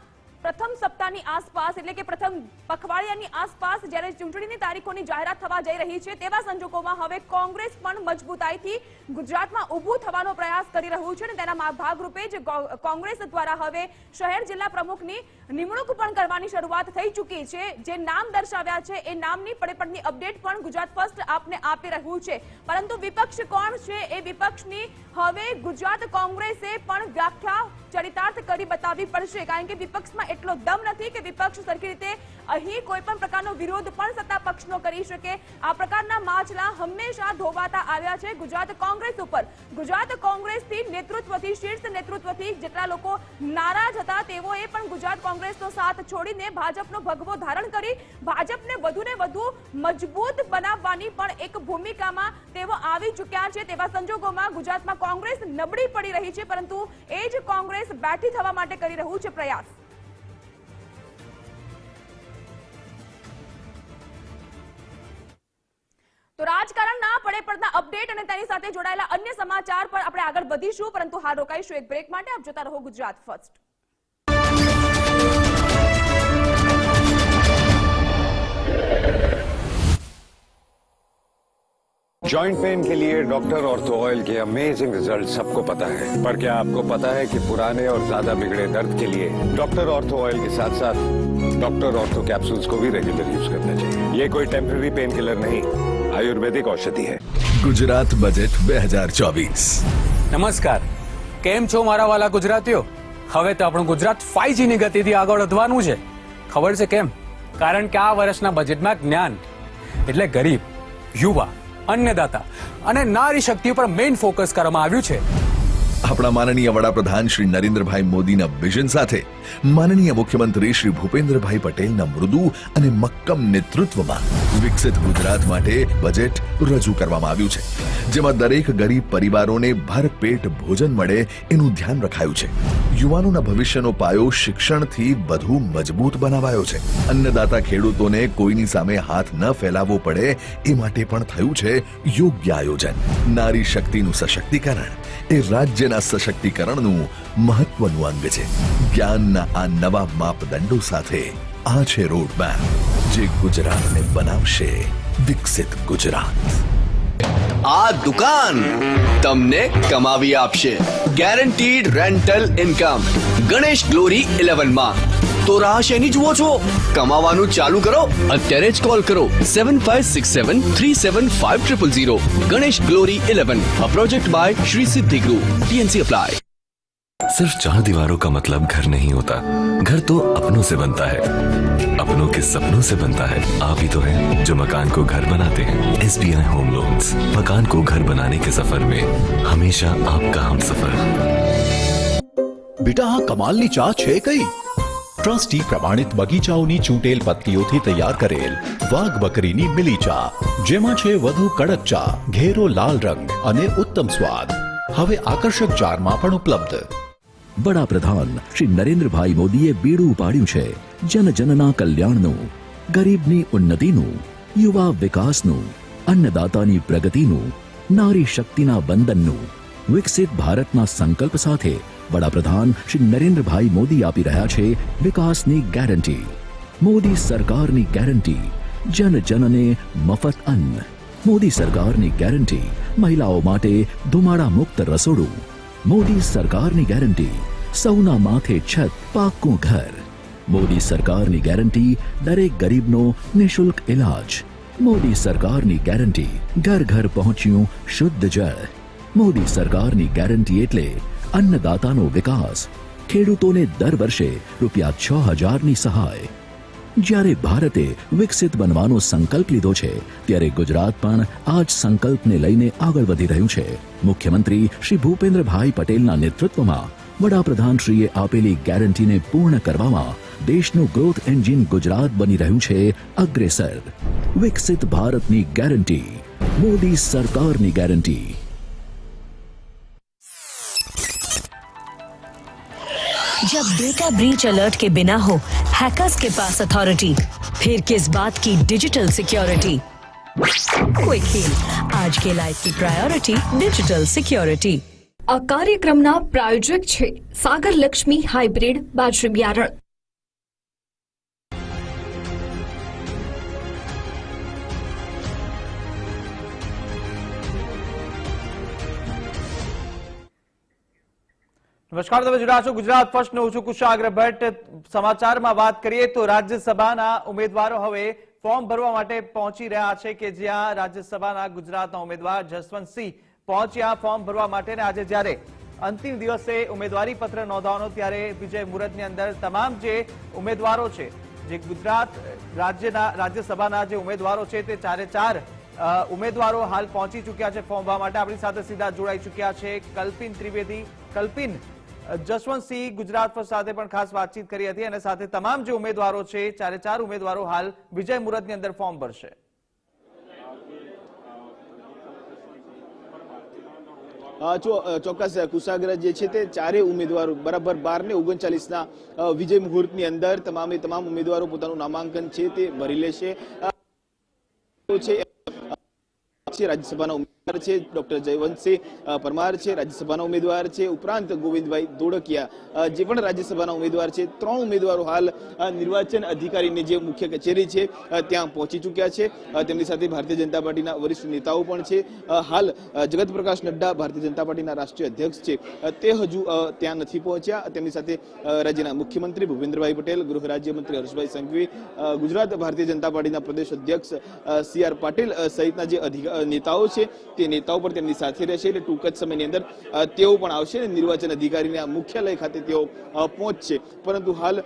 પ્રથમ સપ્તાહની આસપાસ, એટલે કે પ્રથમ પખવાડિયાની આસપાસ જ્યારે ચૂંટણીની તારીખોની જાહેરાત થવા જઈ રહી છે, તેવા સંજોગોમાં હવે કોંગ્રેસ પણ મજબૂતાઈથી ગુજરાતમાં ઊભું થવાનો પ્રયાસ કરી રહ્યું છે અને તેના ભાગરૂપે જ કોંગ્રેસ દ્વારા હવે શહેર જિલ્લા પ્રમુખની નિમણૂક પણ કરવાની શરૂઆત થઈ ચૂકી છે. જે નામ દર્શાવ્યા છે એ નામની પડપડની અપડેટ પણ ગુજરાત ફર્સ્ટ આપને આપી રહ્યું છે. પરંતુ વિપક્ષ કોણ છે એ વિપક્ષની હવે ગુજરાત કોંગ્રેસે પણ વ્યાખ્યા ચરિતાર્થ કરી બતાવવી પડશે, કારણ કે વિપક્ષમાં એટલો દમ નથી કે વિપક્ષ સરખી રીતે અહીં કોઈ પણ પ્રકારનો વિરોધ પણ સત્તા પક્ષનો કરી શકે. આ પ્રકારના માછલા હંમેશા ધોવાતા આવ્યા છે ગુજરાત કોંગ્રેસ ઉપર. ગુજરાત કોંગ્રેસથી નેતૃત્વથી, શીર્ષ નેતૃત્વથી જેટલા લોકો નારાજ હતા તેઓએ પણ ગુજરાત કોંગ્રેસનો સાથ છોડીને ભાજપનો ભગવો ધારણ કરી ભાજપને વધુને વધુ મજબૂત બનાવવાની પણ એક ભૂમિકામાં તેઓ આવી ચૂક્યા છે। તેવા સંજોગોમાં ગુજરાતમાં કોંગ્રેસ નબળી પડી રહી છે, પરંતુ એ જ કોંગ્રેસ બેઠી થવા માટે કરી રહ્યું છે પ્રયાસ। તો રાજકારણના પડે પડતા અપડેટ અને તેની સાથે જોડાયેલા અન્ય સમાચાર પર આપણે આગળ વધીશું, પરંતુ હાલ રોકાઈશું એક બ્રેક માટે। આપ જોતા રહો ગુજરાત ફર્સ્ટ। जॉइंट पेन के लिए डॉक्टर ऑर्थो ऑयल के अमेजिंग रिजल्ट सबको पता है, पर क्या आपको पता है कि पुराने और ज्यादा बिगड़े दर्द के लिए डॉक्टर ऑर्थो ऑयल के साथ साथ डॉक्टर ऑर्थो कैप्सूल्स को भी रेगुलर यूज करना चाहिए। ये कोई टेम्पररी पेन किलर नहीं, आयुर्वेदिक औषधि है। गुजरात बजेट 2024। नमस्कार, केम छो मारा वाला गुजरातीओ? हवे तो આપણું ગુજરાત 5G ની ગતિથી આગળ વધવાનું છે। ખબર છે કેમ? કારણ કે આ વર્ષના બજેટમાં જ્ઞાન એટલે ગરીબ, યુવા, अन्नदाता અને નારી શક્તિ પર મેઇન ફોકસ કરવામાં આવ્યું છે। આપણા માનનીય વડાપ્રધાન શ્રી નરેન્દ્રભાઈ મોદીના વિઝન સાથે માનનીય મુખ્યમંત્રી શ્રી ભૂપેન્દ્રભાઈ પટેલના મૃદુ અને મક્કમ નેતૃત્વમાં વિકસિત ગુજરાત માટે બજેટ રજૂ કરવામાં આવ્યું છે, જેમાં દરેક ગરીબ પરિવારોને ભરપેટ ભોજન મળે એનું ધ્યાન રખાયું છે। યુવાનોના ભવિષ્યનો પાયો શિક્ષણથી વધુ મજબૂત બનાવાયો છે। અન્નદાતા ખેડૂતોને કોઈની સામે હાથ ન ફેલાવવો પડે એ માટે પણ થયું છે યોગ્ય આયોજન। નારી શક્તિનું સશક્તિકરણ એ રાજ્યના સશક્તિકરણનું મહત્વનું અંગ છે। જ્ઞાનના આ નવા માપદંડો સાથે આ છે રોડમેપ, જે ગુજરાતને બનાવશે વિકસિત ગુજરાત। આ દુકાન તમને કમાવી આપશે guaranteed rental income. Ganesh glory 11 માં તો રાહ શેની જુઓ છો? કમાવાનું ચાલુ કરો, અત્યારે જ કોલ કરો 7567375000। ગણેશ ગ્લોરી 11, અ પ્રોजेक्ट बाय श्री सिद्धि ग्रुप, TNC अप्लाई। सिर्फ 4 दीवारों का मतलब घर नहीं होता, घर तो अपनों से बनता है, अपनों के सपनों से बनता है। आप ही तो हैं जो मकान को घर बनाते हैं। SBI होम लोन्स, मकान को घर बनाने के सफर में हमेशा आपका हमसफर। बेटा, આ કમાલની ચા છે કઈ? ટ્રસ્ટી પ્રમાણિત બગીચાઓની ચૂંટેલ પત્તીઓથી તૈયાર કરેલ વાઘ બકરીની મિલી ચા, જેમાં છે વધુ કડક ચા, ઘેરો લાલ રંગ અને ઉત્તમ સ્વાદ, હવે આકર્ષક જારમાં પણ ઉપલબ્ધ। વડાપ્રધાન શ્રી નરેન્દ્રભાઈ મોદીએ બીડું ઉપાડ્યું છે જન જનના કલ્યાણનું, ગરીબની ઉન્નતિનું, યુવા વિકાસનું, અન્નદાતાની પ્રગતિનું, નારી શક્તિના વંદનનું। વિકસિત ભારતના સંકલ્પ સાથે વડાપ્રધાન શ્રી નરેન્દ્રભાઈ મોદી આપી રહ્યા છે વિકાસની ગેરંટી। મોદી સરકારની ગેરંટી, જન જનને મફત અન્ન। મોદી સરકારની ગેરંટી, મહિલાઓ માટે ધુમાડા મુક્ત રસોડું। મોદી સરકારની ગેરંટી, સૌના માથે છત, પાક્કું ઘર। મોદી સરકારની ગેરંટી, દરેક ગરીબનો નિઃશુલ્ક ઇલાજ। મોદી સરકારની ગેરંટી, ઘર ઘર પહોંચ્યું શુદ્ધ જળ। મોદી સરકારની ગેરંટી એટલે अन्नदाताનો વિકાસ, ખેડૂતોને દર વર્ષે ₹6000ની સહાય। જ્યારે ભારતે વિકસિત બનવાનો સંકલ્પ લીધો છે, ત્યારે ગુજરાત પણ આ જ સંકલ્પને લઈને આગળ વધી રહ્યું છે। મુખ્યમંત્રી શ્રી ભૂપેન્દ્રભાઈ પટેલના નેતૃત્વમાં વડાપ્રધાનશ્રીએ આપેલી ગેરંટીને પૂર્ણ કરવામાં દેશનું ગ્રોથ એન્જિન ગુજરાત બની રહ્યું છે અગ્રેસર। વિકસિત ભારતની ગેરંટી, મોદી સરકારની ગેરંટી। जब डेटा ब्रीच अलर्ट के बिना हो हैकर्स के पास अथॉरिटी, फिर किस बात की डिजिटल सिक्योरिटी? क्विक हील, आज के लाइफ की प्रायोरिटी डिजिटल सिक्योरिटी। આ કાર્યક્રમના પ્રાયોજક છે સાગર લક્ષ્મી હાઇબ્રિડ બાજરી બિયારણ। નમસ્કાર, તમે જોડા છો ગુજરાત ફર્સ્ટ, હું છું કુશાગ્ર ભટ્ટ। સમાચારમાં વાત કરીએ તો રાજ્યસભાના ઉમેદવારો હવે ફોર્મ ભરવા માટે પહોંચી રહ્યા છે, કે જ્યાં રાજ્યસભાના ગુજરાતના ઉમેદવાર જસવંતસિંહ પહોંચ્યા ફોર્મ ભરવા માટે। આજે જ્યારે અંતિમ દિવસે ઉમેદવારી પત્ર નોંધવાનો, ત્યારે વિજય મુહૂર્તની અંદર તમામ જે ઉમેદવારો છે, જે ગુજરાત રાજ્યસભાના જે ઉમેદવારો છે, તે 4 ઉમેદવારો હાલ પહોંચી ચૂક્યા છે ફોર્મ ભરવા માટે। આપણી સાથે સીધા જોડાઈ ચૂક્યા છે કલ્પિન ત્રિવેદી। કલ્પિન, જસવંતસિંહ ગુજરાત ફર્સ્ટ સાથે પણ ખાસ વાતચીત કરી હતી અને સાથે તમામ જે ઉમેદવારો છે, 4 ઉમેદવારો હાલ વિજય મુહૂર્તની અંદર ફોર્મ ભરશે. ચોક્કસ કુશાગ્રહ જે છે તે ચારેય ઉમેદવારો બરાબર 12 ને 39 વિજય મુહૂર્તની અંદર તમામે તમામ ઉમેદવારો પોતાનું નામાંકન છે તે ભરી લેશે. રાજ્યસભાના ઉમેદવાર છે ડોક્ટર જયવંતસિંહ પરમાર છે, રાજ્યસભાના ઉમેદવાર છે. ઉપરાંત ગોવિંદભાઈ ધોળકિયા જે પણ રાજ્યસભાના ઉમેદવાર છે. 3 ઉમેદવારો હાલ નિર્વાચન અધિકારીની જે મુખ્ય કચેરી છે ત્યાં પહોંચી ચૂક્યા છે. તેમની સાથે ભારતીય જનતા પાર્ટીના વરિષ્ઠ નેતાઓ પણ છે. હાલ જગત પ્રકાશ નડ્ડા ભારતીય જનતા પાર્ટીના રાષ્ટ્રીય અધ્યક્ષ છે તે હજુ ત્યાં નથી પહોંચ્યા. તેમની સાથે રાજ્યના મુખ્યમંત્રી ભૂપેન્દ્રભાઈ પટેલ, ગૃહ રાજ્યમંત્રી હર્ષભાઈ સંઘવી, ગુજરાત ભારતીય જનતા પાર્ટીના પ્રદેશ અધ્યક્ષ CR પાટીલ સહિતના જે નેતાઓ છે તે નેતાઓ પણ તેમની સાથે રહેશે. એટલે ટૂંક જ સમયની અંદર તેઓ પણ આવશે અને નિર્વાચન અધિકારીના મુખ્યાલય ખાતે તેઓ પહોંચશે. પરંતુ હાલ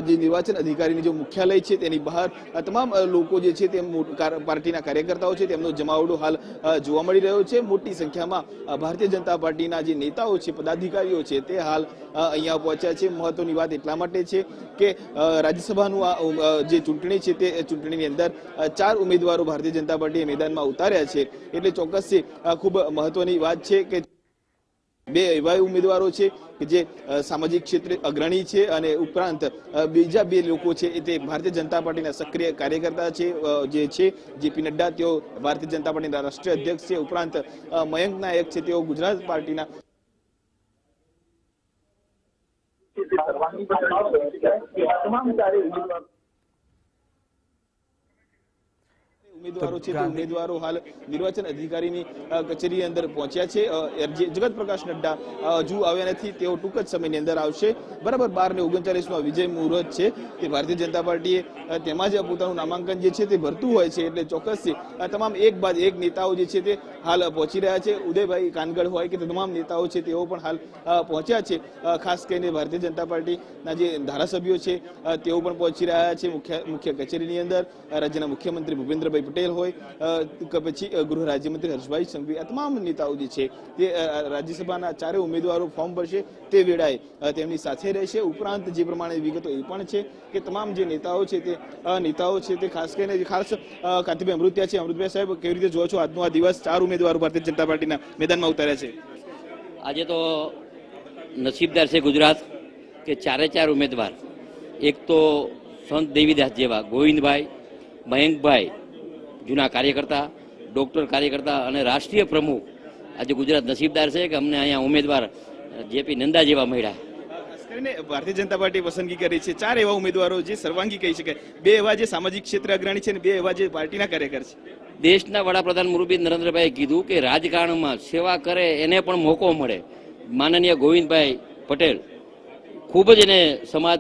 જે નિર્વાચન અધિકારીની જે મુખ્યાલય છે તેની બહાર તમામ લોકો જે છે તે પાર્ટીના કાર્યકર્તાઓ છે તેમનો જમાવડો હાલ જોવા મળી રહ્યો છે. મોટી સંખ્યામાં ભારતીય જનતા પાર્ટીના જે નેતાઓ છે, પદાધિકારીઓ છે તે હાલ અહીંયા પહોંચ્યા છે. મહત્વની વાત એટલા માટે છે કે રાજ્યસભાનું જે ચૂંટણી છે તે ચૂંટણીની અંદર 4 ઉમેદવારો ભારતીય જનતા પાર્ટીએ મેદાનમાં ઉતાર્યા છે. એટલે ચોક્કસ ખૂબ મહત્વની વાત છે કે 2 એવા ઉમેદવારો છે કે જે સામાજિક ક્ષેત્રે અગ્રણી છે અને ઉપરાંત બીજા 2 લોકો છે તે ભારતીય જનતા પાર્ટીના સક્રિય કાર્યકર્તા છે. જે છે જેપી નડ્ડા, તેઓ ભારતીય જનતા પાર્ટીના રાષ્ટ્રીય અધ્યક્ષ છે. ઉપરાંત મયંક નાયક છે, તેઓ ગુજરાત પાર્ટીના ઉમેદવારો છે તે ઉમેદવારો હાલ નિર્વાચન અધિકારીની કચેરી અંદર પહોંચ્યા છે. જગત પ્રકાશ નડ્ડા હજુ આવ્યા નથી, તેઓ ટૂંક જ સમયની અંદર આવશે. બરાબર 12 ને 39 વિજય મુહૂર્ત છે તે ભારતીય જનતા પાર્ટીએ તેમાં જ પોતાનું નામાંકન જે છે તે ભરતું હોય છે. એટલે ચોક્કસથી તમામ એક બાદ એક નેતાઓ જે છે તે હાલ પહોંચી રહ્યા છે. ઉદયભાઈ કાનગડ હોય કે તમામ નેતાઓ છે તેઓ પણ હાલ પહોંચ્યા છે. ખાસ કરીને ભારતીય જનતા પાર્ટીના જે ધારાસભ્યો છે તેઓ પણ પહોંચી રહ્યા છે મુખ્ય કચેરીની અંદર. રાજ્યના મુખ્યમંત્રી ભૂપેન્દ્રભાઈ પટેલ હોય કે પછી ગૃહ રાજ્યમંત્રી હર્ષભાઈ સંઘવી, આ તમામ નેતાઓ જે છે તે રાજ્યસભાના 4 ઉમેદવારો ફોર્મ ભરશે તે વેળાએ તેમની સાથે રહેશે. ઉપરાંત જે પ્રમાણે વિગતો એ પણ છે કે તમામ જે નેતાઓ છે તે ખાસ કરીને કાંતિભાઈ અમૃતિયા છે. અમૃતભાઈ સાહેબ, કેવી રીતે જોવો છો આજનો આ દિવસ? 4 ઉમેદવારો ભારતીય જનતા પાર્ટીના મેદાનમાં ઉતાર્યા છે. આજે તો નસીબદાર છે ગુજરાત કે 4 ઉમેદવાર, એક તો સંત દેવીદાસ જેવા ગોવિંદભાઈ, મયંકભાઈ જૂના કાર્યકર્તા, ડોક્ટર કાર્યકર્તા અને રાષ્ટ્રીય પ્રમુખ. આજે ગુજરાત નસીબદાર છે કે અમને અહીંયા ઉમેદવાર જેપી નડ્ડા જેવા મળ્યા. ખાસ કરીને ભારતીય જનતા પાર્ટી પસંદગી કરી છે 4 એવા ઉમેદવારો જે સર્વાંગી કહી શકાય. 2 એવા જે સામાજિક ક્ષેત્રે અગ્રણી છે અને 2 એવા જે પાર્ટીના કાર્યકર છે. દેશના વડાપ્રધાન મુરબ્બી નરેન્દ્રભાઈએ કીધું કે રાજકારણમાં સેવા કરે એને પણ મોકો મળે. માનનીય ગોવિંદભાઈ પટેલ ખૂબ જ એને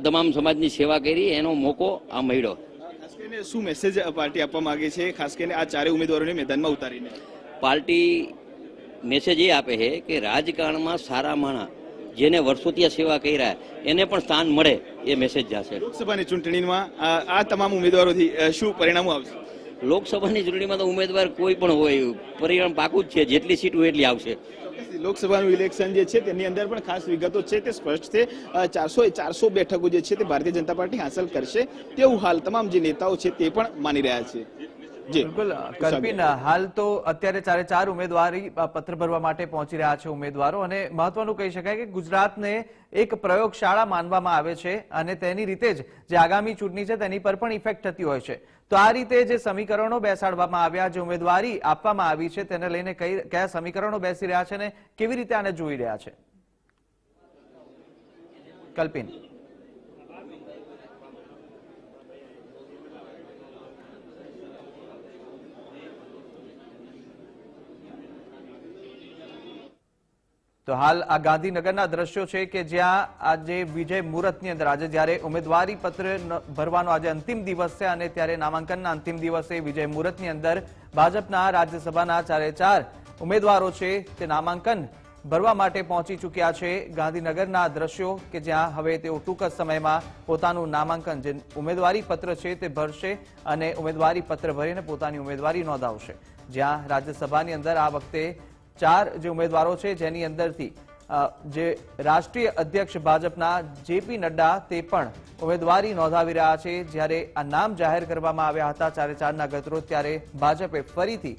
તમામ સમાજની સેવા કરી, એનો મોકો આ મળ્યો. શું મેસેજ પાર્ટી આપવા માંગે છે ખાસ કરીને આ 4 ઉમેદવારોને મેદાનમાં ઉતારીને? પાર્ટી મેસેજ એ આપે છે કે રાજકારણમાં સારા માણસ જેને વર્ષોથી સેવા કર્યા એને પણ સ્થાન મળે, એ મેસેજ જશે. લોકસભાની ચૂંટણીમાં આ તમામ ઉમેદવારોથી શું પરિણામો આવશે? લોકસભાની ચૂંટણીમાં તો ઉમેદવાર કોઈ પણ હોય, પરિણામ પાકું જ છે. જેટલી સીટ હોય એટલી આવશે. લોકસભાનું ઇલેક્શન જે છે તેની અંદર પણ ખાસ વિગતો છે તે સ્પષ્ટ છે. 400 બેઠકો જે છે તે ભારતીય જનતા પાર્ટી હાંસલ કરશે તેવું હાલ તમામ જે નેતાઓ છે તે પણ માની રહ્યા છે. બિલકુલ કલ્પિન, હાલ તો અત્યારે 4 ઉમેદવારી પત્ર ભરવા માટે પહોંચી રહ્યા છે ઉમેદવારો. અને મહત્વનું કહી શકાય કે ગુજરાતને એક પ્રયોગશાળા માનવામાં આવે છે અને તેની રીતે જ જે આગામી ચૂંટણી છે તેની પર પણ ઇફેક્ટ થતી હોય છે. તો આ રીતે જે સમીકરણો બેસાડવામાં આવ્યા, જે ઉમેદવારી આપવામાં આવી છે તેને લઈને કયા સમીકરણો બેસી રહ્યા છે અને કેવી રીતે આને જોઈ રહ્યા છે કલ્પિન? તો હાલ આ ગાંધીનગરના દ્રશ્યો છે કે જ્યાં આજે વિજય મુહૂર્તની અંદર આજે જ્યારે ઉમેદવારી પત્ર ભરવાનો આજે અંતિમ દિવસ છે અને ત્યારે નામાંકનના અંતિમ દિવસે વિજય મુહૂર્તની અંદર ભાજપના રાજ્યસભાના 4 ઉમેદવારો છે તે નામાંકન ભરવા માટે પહોંચી ચૂક્યા છે. ગાંધીનગરના દ્રશ્યો કે જ્યાં હવે તેઓ ટૂંક જ સમયમાં પોતાનું નામાંકન જે ઉમેદવારી પત્ર છે તે ભરશે અને ઉમેદવારી પત્ર ભરીને પોતાની ઉમેદવારી નોંધાવશે. જ્યાં રાજ્યસભાની અંદર આ વખતે 4 જે ઉમેદવારો છે જેની અંદરથી જે રાષ્ટ્રીય અધ્યક્ષ ભાજપના જેપી નડ્ડા તે પણ ઉમેદવારી નોંધાવી રહ્યા છે। જ્યારે આ નામ જાહેર કરવામાં આવ્યા હતા 4/4ના ગતરોજ, ત્યારે ભાજપે ફરીથી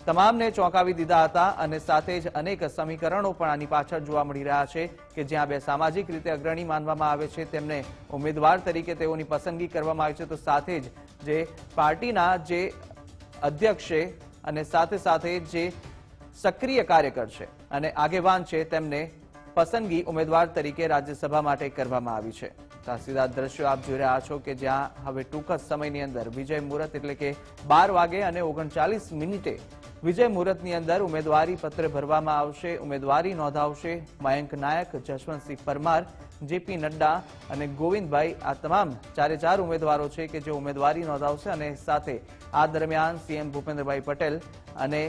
તમામને ચોંકાવી દીધા હતા અને સાથે જ અનેક સમીકરણો પણ આની પાછળ જોવા મળી રહ્યા છે કે જ્યાં બે સામાજિક રીતે અગ્રણી માનવામાં આવે છે તેમને ઉમેદવાર તરીકે તેઓની પસંદગી કરવામાં આવી છે, તો સાથે જ જે પાર્ટીના જે અધ્યક્ષ છે અને સાથે સાથે જે સક્રિય કાર્યકર છે અને આગેવાન છે તેમને પસંદગી ઉમેદવાર તરીકે રાજ્યસભા માટે કરવામાં આવી છે। આ સીધા દ્રશ્યો આપ જોઈ રહ્યા છો કે જ્યાં હવે ટૂંક જ સમયની અંદર વિજય મુહૂર્ત એટલે કે 12 વાગે અને 39 મિનિટે વિજય મુહૂર્તની અંદર ઉમેદવારી પત્ર ભરવામાં આવશે, ઉમેદવારી નોંધાવશે। મયંક નાયક, જશવંતસિંહ પરમાર, જેપી નડ્ડા અને ગોવિંદભાઈ આ તમામ 4 ઉમેદવારો છે કે જે ઉમેદવારી નોંધાવશે અને સાથે આ દરમિયાન સીએમ ભૂપેન્દ્રભાઈ પટેલ અને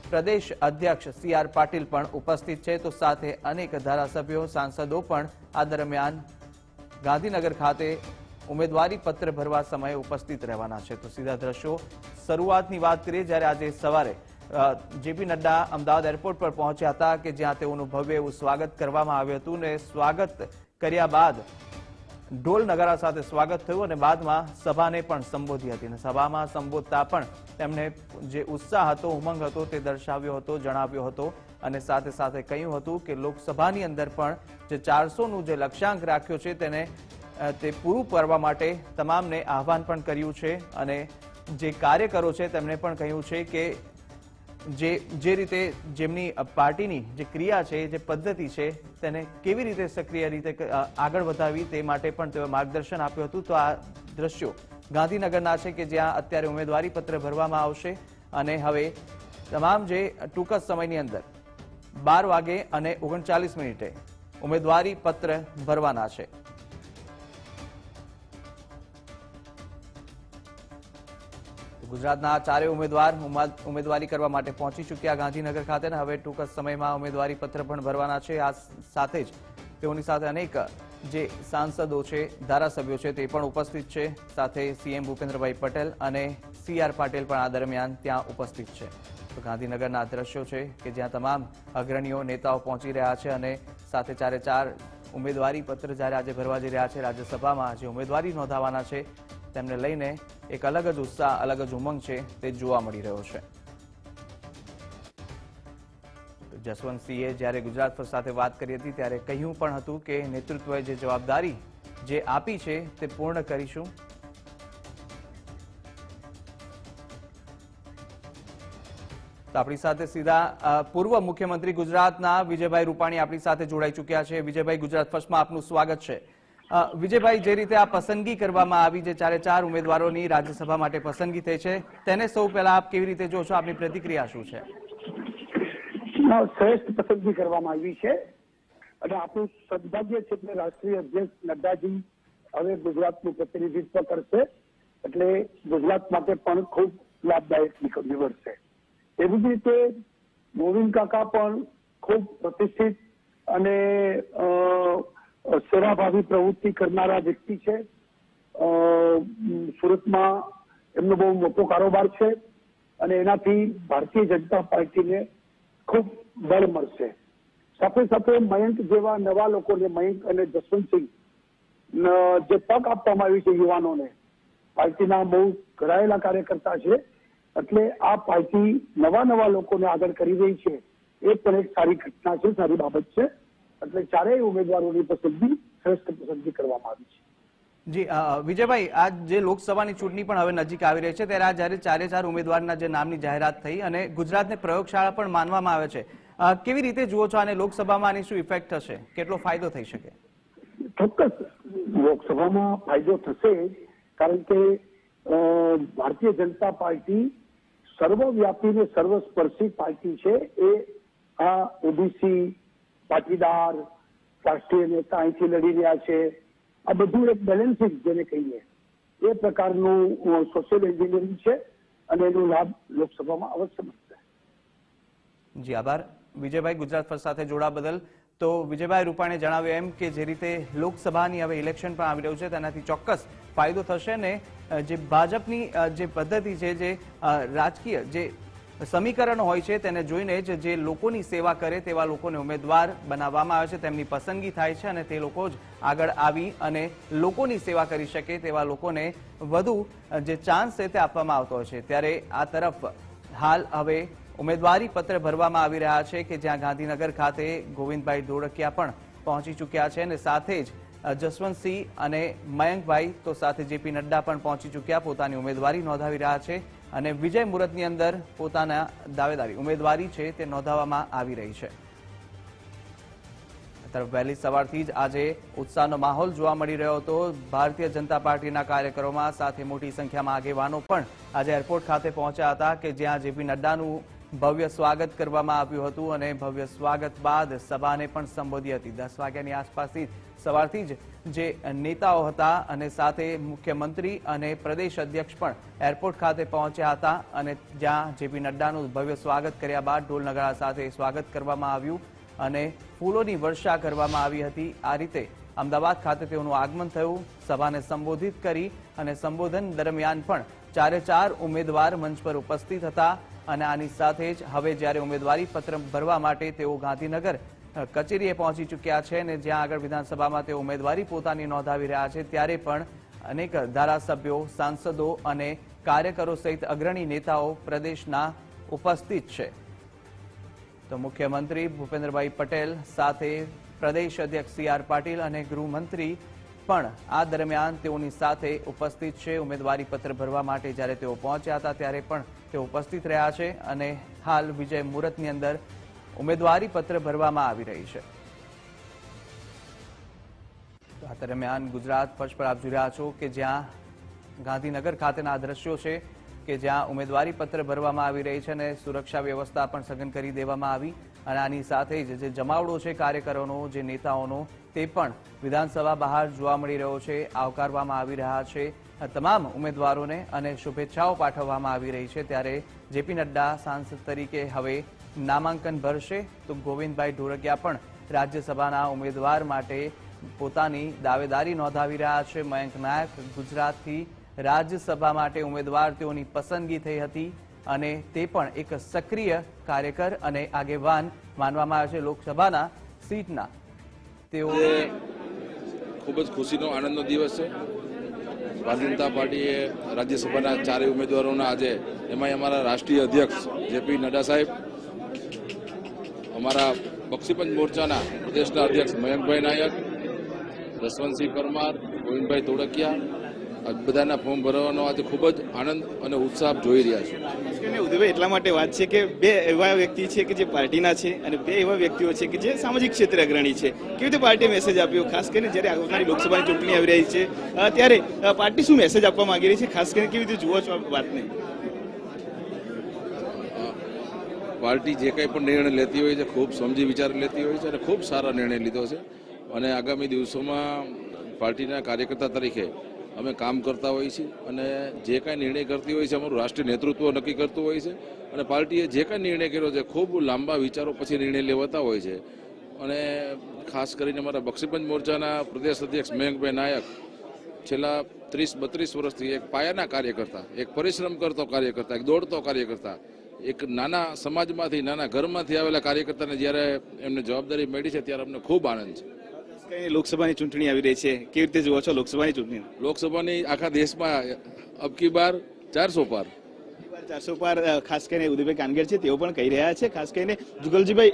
પ્રદેશ અધ્યક્ષ CR પાટીલ પણ ઉપસ્થિત છે, તો સાથે અનેક ધારાસભ્યો, સાંસદો પણ આ દરમિયાન ગાંધીનગર ખાતે ઉમેદવારી પત્ર ભરવા સમયે ઉપસ્થિત રહેવાના છે। તો સીધા દ્રશ્યો શરૂઆતની વાત કરીએ, જ્યારે આજે સવારે જેપી નડ્ડા અમદાવાદ એરપોર્ટ પર પહોંચ્યા હતા કે જ્યાં તેઓનું ભવ્ય એવું સ્વાગત કરવામાં આવ્યું હતું ને સ્વાગત કર્યા બાદ ઢોલ નગારા સાથે સ્વાગત થયું અને બાદમાં સભાને પણ સંબોધી હતી અને સભામાં સંબોધતા પણ તેમણે જે ઉત્સાહ હતો, ઉમંગ હતો તે દર્શાવ્યો હતો, જણાવ્યો હતો અને સાથે સાથે કહ્યું હતું કે લોકસભાની અંદર પણ જે 400નું જે લક્ષ્યાંક રાખ્યો છે તેને તે પૂરું કરવા માટે તમામને આહવાન પણ કર્યું છે અને જે કાર્યકરો છે તેમણે પણ કહ્યું છે કે જે રીતે જેમની પાર્ટીની જે ક્રિયા છે, જે પદ્ધતિ છે તેને કેવી રીતે સક્રિય રીતે આગળ વધારવી તે માટે પણ તેઓ માર્ગદર્શન આપ્યું હતું। તો આ દ્રશ્યો ગાંધીનગરના છે કે જ્યાં અત્યારે ઉમેદવારી પત્ર ભરવામાં આવશે અને હવે તમામ જે ટૂંક જ સમયની અંદર 12 વાગે અને 39 મિનિટે ઉમેદવારી પત્ર ભરવાના છે। ગુજરાતના 4 ઉમેદવાર ઉમેદવારી કરવા માટે પહોંચી ચૂક્યા ગાંધીનગર ખાતે અને હવે ટૂંક જ સમયમાં ઉમેદવારી પત્ર પણ ભરવાના છે। આ સાથે જ તેઓની સાથે અનેક જે સાંસદો છે, ધારાસભ્યો છે તે પણ ઉપસ્થિત છે, સાથે સીએમ ભૂપેન્દ્રભાઈ પટેલ અને CR પાટીલ પણ આ દરમિયાન ત્યાં ઉપસ્થિત છે। તો ગાંધીનગરના દ્રશ્યો છે કે જ્યાં તમામ અગ્રણીઓ, નેતાઓ પહોંચી રહ્યા છે અને સાથે 4 ઉમેદવારી પત્ર જ્યારે આજે ભરવા જઈ રહ્યા છે રાજ્યસભામાં, જે ઉમેદવારી નોંધાવાના છે તેમને લઈને એક અલગ જ ઉત્સાહ, અલગ જ ઉમંગ છે તે જોવા મળી રહ્યો છે। જસવંતસિંહે જ્યારે ગુજરાત ફર્સ્ટ સાથે વાત કરી હતી ત્યારે કહ્યું પણ હતું કે નેતૃત્વએ જે જવાબદારી જે આપી છે તે પૂર્ણ કરીશું। તો આપણી સાથે સીધા પૂર્વ મુખ્યમંત્રી ગુજરાતના વિજયભાઈ રૂપાણી આપણી સાથે જોડાઈ ચૂક્યા છે। વિજયભાઈ, ગુજરાત ફર્સ્ટમાં આપનું સ્વાગત છે। વિજયભાઈ, જે રીતે આ પસંદગી કરવામાં આવી, જે 4 ઉમેદવારોની રાજ્યસભા માટે પસંદગી થઈ છે તેને સૌ પહેલા આપ કેવી રીતે જો છો, આપની પ્રતિક્રિયા શું છે? શ્રેષ્ઠ પસંદગી કરવામાં આવી છે અને આપણું સદભાગ્ય છે કે રાષ્ટ્રીય અધ્યક્ષ નડ્ડાજી હવે ગુજરાતનું પ્રતિનિધિત્વ કરશે એટલે ગુજરાત માટે પણ ખૂબ લાભદાયક નીવડશે। એવી જ રીતે ગોવિંદ કાકા પણ ખૂબ પ્રતિષ્ઠિત અને સેવાભાવી પ્રવૃત્તિ કરનારા વ્યક્તિ છે। સુરતમાં એમનો બહુ મોટો કારોબાર છે અને એનાથી ભારતીય જનતા પાર્ટીને ખૂબ બળ મળશે। સાથે સાથે મયંક જેવા નવા લોકોને, મયંક અને જસવંતસિંહ જે તક આપવામાં આવી છે યુવાનોને, પાર્ટીના બહુ ઘડાયેલા કાર્યકર્તા છે એટલે આ પાર્ટી નવા લોકોને આગળ કરી રહી છે એ પણ એક સારી ઘટના છે, સારી બાબત છે। એટલે 4 ઉમેદવારોની પસંદગી શ્રેષ્ઠ પસંદગી કરવામાં આવી છે। જી વિજયભાઈ, આ જે લોકસભાની ચૂંટણી પણ હવે નજીક આવી રહી છે ત્યારે આ જ્યારે 4 ઉમેદવારના જે નામની જાહેરાત થઈ અને ગુજરાતને પ્રયોગશાળા પણ માનવામાં આવે છે, કેવી રીતે જુઓ છો આને? લોકસભામાં આની શું ઇફેક્ટ થશે, કેટલો ફાયદો થઈ શકે? ચોક્કસ લોકસભામાં ફાયદો થશે કારણ કે ભારતીય જનતા પાર્ટી સર્વવ્યાપી ને સર્વસ્પર્શી પાર્ટી છે। એ આ ઓબીસી પાટીદાર રાષ્ટ્રીય નેતા અહીંથી લડી રહ્યા છે, આ બધું એક બેલેન્સિંગ જેને કહીએ એ પ્રકારનું સોશિયલ એન્જિનિયરિંગ છે અને એનો લાભ લોકસભામાં અવશ્ય મળશે। જી આભાર વિજયભાઈ, ગુજરાત ફર્સ્ટ સાથે જોડા બદલ। તો વિજયભાઈ રૂપાણીએ જણાવ્યું એમ કે જે રીતે લોકસભાની હવે ઇલેક્શન પણ આવી રહ્યું છે તેનાથી ચોક્કસ ફાયદો થશે ને જે ભાજપની જે પદ્ધતિ છે, જે રાજકીય જે સમીકરણ હોય છે તેને જોઈને જ જે લોકોની સેવા કરે તેવા લોકોને ઉમેદવાર બનાવવામાં આવે છે, તેમની પસંદગી થાય છે અને તે લોકો જ આગળ આવી અને લોકોની સેવા કરી શકે તેવા લોકોને વધુ જે ચાન્સ છે તે આપવામાં આવતો હોય છે। ત્યારે આ તરફ હાલ હવે ઉમેદવારી પત્ર ભરવામાં આવી રહ્યા છે કે જ્યાં ગાંધીનગર ખાતે ગોવિંદભાઈ ધોળકિયા પણ પહોંચી ચૂક્યા છે અને સાથે જ જસવંતસિંહ અને મયંકભાઈ તો સાથે જેપી નડ્ડા પણ પહોંચી ચૂક્યા, પોતાની ઉમેદવારી નોંધાવી રહ્યા છે અને વિજય મુહૂર્તની અંદર પોતાના દાવેદારી ઉમેદવારી છે તે નોંધાવવામાં આવી રહી છે। તરફ વહેલી સવારથી જ આજે ઉત્સાહનો માહોલ જોવા મળી રહ્યો હતો। ભારતીય જનતા પાર્ટીના કાર્યકરોમાં સાથે મોટી સંખ્યામાં આગેવાનો પણ આજે એરપોર્ટ ખાતે પહોંચ્યા હતા કે જ્યાં જેપી નડ્ડાનું ભવ્ય સ્વાગત કરવામાં આવ્યું હતું અને ભવ્ય સ્વાગત બાદ સભાને પણ સંબોધી હતી। 10 વાગ્યાની આસપાસથી સવારથી જ જે નેતાઓ હતા અને સાથે મુખ્યમંત્રી અને પ્રદેશ અધ્યક્ષ પણ એરપોર્ટ ખાતે પહોંચ્યા હતા અને જ્યાં જેપી નડ્ડાનું ભવ્ય સ્વાગત કર્યા બાદ ઢોલ નગારા સાથે સ્વાગત કરવામાં આવ્યું અને ફૂલોની વર્ષા કરવામાં આવી હતી। આ રીતે અમદાવાદ ખાતે તેઓનું આગમન થયું। સભાને સંબોધિત કરી અને સંબોધન દરમિયાન પણ 4 ઉમેદવાર મંચ પર ઉપસ્થિત હતા અને આની સાથે જ હવે જ્યારે ઉમેદવારી પત્ર ભરવા માટે તેઓ ગાંધીનગર કચેરીએ પહોંચી ચૂક્યા છે અને જ્યાં આગળ વિધાનસભામાં તેઓ ઉમેદવારી પોતાની નોંધાવી રહ્યા છે ત્યારે પણ અનેક ધારાસભ્યો, સાંસદો અને કાર્યકરો સહિત અગ્રણી નેતાઓ પ્રદેશના ઉપસ્થિત છે। તો મુખ્યમંત્રી ભૂપેન્દ્રભાઈ પટેલ સાથે પ્રદેશ અધ્યક્ષ CR પાટીલ અને ગૃહમંત્રી પણ આ દરમિયાન તેઓની સાથે ઉપસ્થિત છે। ઉમેદવારી પત્ર ભરવા માટે જ્યારે તેઓ પહોંચ્યા હતા ત્યારે પણ તેઓ ઉપસ્થિત રહ્યા છે અને હાલ વિજય મુહૂર્તની અંદર ઉમેદવારી પત્ર ભરવામાં આવી રહી છે। આ દરમિયાન ગુજરાત ફર્સ્ટ પર આપ જોઈ રહ્યા છો કે જ્યાં ગાંધીનગર ખાતેના દ્રશ્યો છે કે જ્યાં ઉમેદવારી પત્ર ભરવામાં આવી રહી છે અને સુરક્ષા વ્યવસ્થા પણ સઘન કરી દેવામાં આવી અને આની સાથે જ જે જમાવડો છે કાર્યકરોનો, જે નેતાઓનો, તે પણ વિધાનસભા બહાર જોવા મળી રહ્યો છે। આવકારવામાં આવી રહ્યા છે તમામ ઉમેદવારોને અને શુભેચ્છાઓ પાઠવવામાં આવી રહી છે। ત્યારે જેપી નડ્ડા સાંસદ તરીકે હવે નામાંકન ભરશે તો ગોવિંદભાઈ ધોળકિયા પણ રાજ્યસભાના ઉમેદવાર માટે પોતાની દાવેદારી નોંધાવી રહ્યા છે। મયંક નાયક ગુજરાતથી રાજ્યસભા માટે ઉમેદવાર તેઓની પસંદગી થઈ હતી અને તે પણ એક સક્રિય કાર્યકર અને આગેવાન માનવામાં આવે છે લોકસભાના સીટના। તેઓ ખૂબ જ ખુશીનો આનંદનો દિવસ છે। ભારતીય જનતા પાર્ટીએ રાજ્યસભાના 4 ઉમેદવારોના આજે એમાં અમારા રાષ્ટ્રીય અધ્યક્ષ જેપી નડ્ડા સાહેબ, અમારા બક્ષીપંચ મોરચાના પ્રદેશના અધ્યક્ષ મયંકભાઈ નાયક, જસવંતસિંહ પરમાર, ગોવિંદભાઈ ધોળકિયા બધાના ફોર્મ ભરવાનો આજે ખૂબ જ આનંદ અને ઉત્સાહ જોઈ રહ્યા છે। ઉદયભાઈ એટલા માટે વાત છે કે 2 એવા વ્યક્તિ છે કે જે પાર્ટીના છે અને 2 એવા વ્યક્તિઓ છે કે જે સામાજિક ક્ષેત્રે અગ્રણી છે। કેવી રીતે પાર્ટીએ મેસેજ આપ્યો, ખાસ કરીને જ્યારે આવનારી લોકસભાની ચૂંટણી આવી રહી છે ત્યારે પાર્ટી શું મેસેજ આપવા માંગી રહી છે, ખાસ કરીને કેવી રીતે જુઓ છો આ વાતને? પાર્ટી જે કંઈ પણ નિર્ણય લેતી હોય છે ખૂબ સમજી વિચારી લેતી હોય છે અને ખૂબ સારા નિર્ણય લીધો છે અને આગામી દિવસોમાં પાર્ટીના કાર્યકર્તા તરીકે અમે કામ કરતા હોઈએ છીએ અને જે કાંઈ નિર્ણય કરતી હોય છે અમારું રાષ્ટ્રીય નેતૃત્વ નક્કી કરતું હોય છે અને પાર્ટીએ જે કાંઈ નિર્ણય કર્યો છે ખૂબ લાંબા વિચારો પછી નિર્ણય લેવાતા હોય છે અને ખાસ કરીને અમારા બક્ષીપંચ મોરચાના પ્રદેશ અધ્યક્ષ મયંકભાઈ નાયક છેલ્લા 30-32 વર્ષથી એક પાયાના કાર્યકર્તા, એક પરિશ્રમ કરતો કાર્યકર્તા, એક દોડતો કાર્યકર્તા, એક નાના સમાજમાંથી, નાના ઘરમાંથી આવેલા કાર્યકર્તાને જ્યારે એમને જવાબદારી મળી છે ત્યારે અમને ખૂબ આનંદ છે। લોકસભાની ચૂંટણી આવી રહી છે, કેવી રીતે જુઓ છો લોકસભાની ચૂંટણી? લોકસભાની આખા દેશમાં અબકી બાર 400 પાર 400 પાર ખાસ કરીને ઉદયભાઈ કાનગર છે તેઓ પણ કહી રહ્યા છે। ખાસ કરીને જુગલજીભાઈ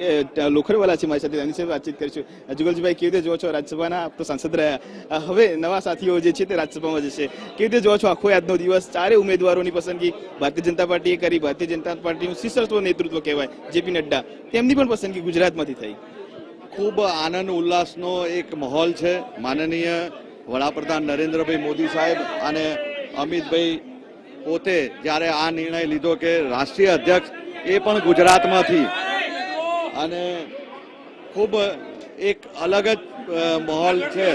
લોખરવાલા છે મારી સાથે, એની સાથે વાતચીત કરીશું। જુગલજીભાઈ, કેવી રીતે જુઓ છો, રાજ્યસભાના આપ તો સાંસદ રહ્યા, હવે નવા સાથીઓ જે છે તે રાજ્યસભામાં જશે, કેવી રીતે જુઓ છો આખો આજનો દિવસ? 4 ઉમેદવારોની પસંદગી ભારતીય જનતા પાર્ટીએ કરી। ભારતીય જનતા પાર્ટીનું શીર્ષસ્થ નેતૃત્વ કહેવાય જેપી નડ્ડા, તેમની પણ પસંદગી ગુજરાતમાંથી થઈ। ખૂબ આનંદ ઉલ્લાસનો એક માહોલ છે। માનનીય વડાપ્રધાન નરેન્દ્રભાઈ મોદી સાહેબ અને અમિતભાઈ પોતે જ્યારે આ નિર્ણય લીધો કે રાષ્ટ્રીય અધ્યક્ષ એ પણ ગુજરાતમાંથી, અને ખૂબ એક અલગ જ માહોલ છે।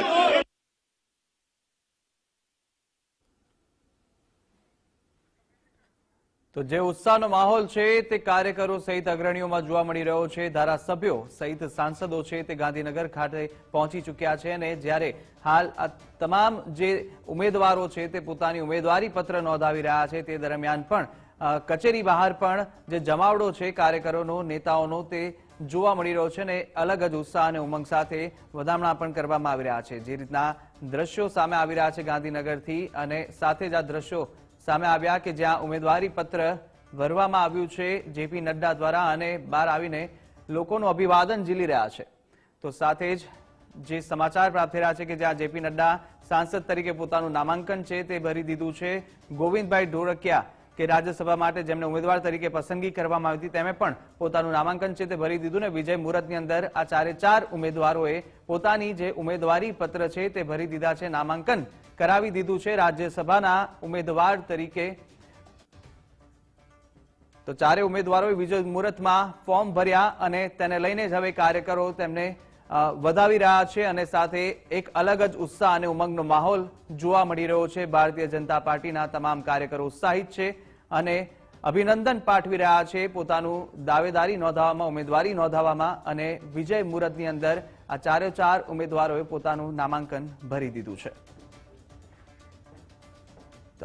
તો જે ઉત્સાહનો માહોલ છે તે કાર્યકરો સહિત અગ્રણીઓમાં જોવા મળી રહ્યો છે। ધારાસભ્યો સહિત સાંસદો છે તે ગાંધીનગર ખાતે પહોંચી ચૂક્યા છે અને જ્યારે હાલ આ તમામ જે ઉમેદવારો છે તે પોતાની ઉમેદવારી પત્ર નોંધાવી રહ્યા છે તે દરમિયાન પણ કચેરી બહાર પણ જે જમાવડો છે કાર્યકરોનો, નેતાઓનો, તે જોવા મળી રહ્યો છે અને અલગ જ ઉત્સાહ અને ઉમંગ સાથે વધામણા પણ કરવામાં આવી રહ્યા છે. જે રીતના દ્રશ્યો સામે આવી રહ્યા છે ગાંધીનગરથી, અને સાથે જ આ દ્રશ્યો સામે આવ્યા કે જ્યાં ઉમેદવારી પત્ર ભરવામાં આવ્યું છે જેપી નડ્ડા દ્વારા, અને બહાર આવીને લોકોનું અભિવાદન ઝીલી રહ્યા છે. તો સાથે જ જે સમાચાર પ્રાપ્ત થઈ રહ્યા છે કે જ્યાં જેપી નડ્ડા સાંસદ તરીકે પોતાનું નામાંકન છે તે ભરી દીધું છે. ગોવિંદભાઈ ઢોળકિયા કે રાજ્યસભા માટે જેમને ઉમેદવાર તરીકે પસંદગી કરવામાં આવી હતી તેમે પણ પોતાનું નામાંકન છે તે ભરી દીધું, ને વિજય મુહૂર્તની અંદર આ 4 ઉમેદવારોએ પોતાની જે ઉમેદવારી પત્ર છે તે ભરી દીધા છે, નામાંકન કરાવી દીધું છે રાજ્યસભાના ઉમેદવાર તરીકે. તો 4 ઉમેદવારોએ વિજય મુહૂર્તમાં ફોર્મ ભર્યા અને તેને લઈને જ હવે કાર્યકરો તેમને વધાવી રહ્યા છે, અને સાથે એક અલગ જ ઉત્સાહ અને ઉમંગનો માહોલ જોવા મળી રહ્યો છે. ભારતીય જનતા પાર્ટીના તમામ કાર્યકરો ઉત્સાહિત છે અને અભિનંદન પાઠવી રહ્યા છે પોતાનું દાવેદારી નોંધાવવામાં, ઉમેદવારી નોંધાવવામાં, અને વિજય મુહૂર્તની અંદર આ 4 ઉમેદવારોએ પોતાનું નામાંકન ભરી દીધું છે.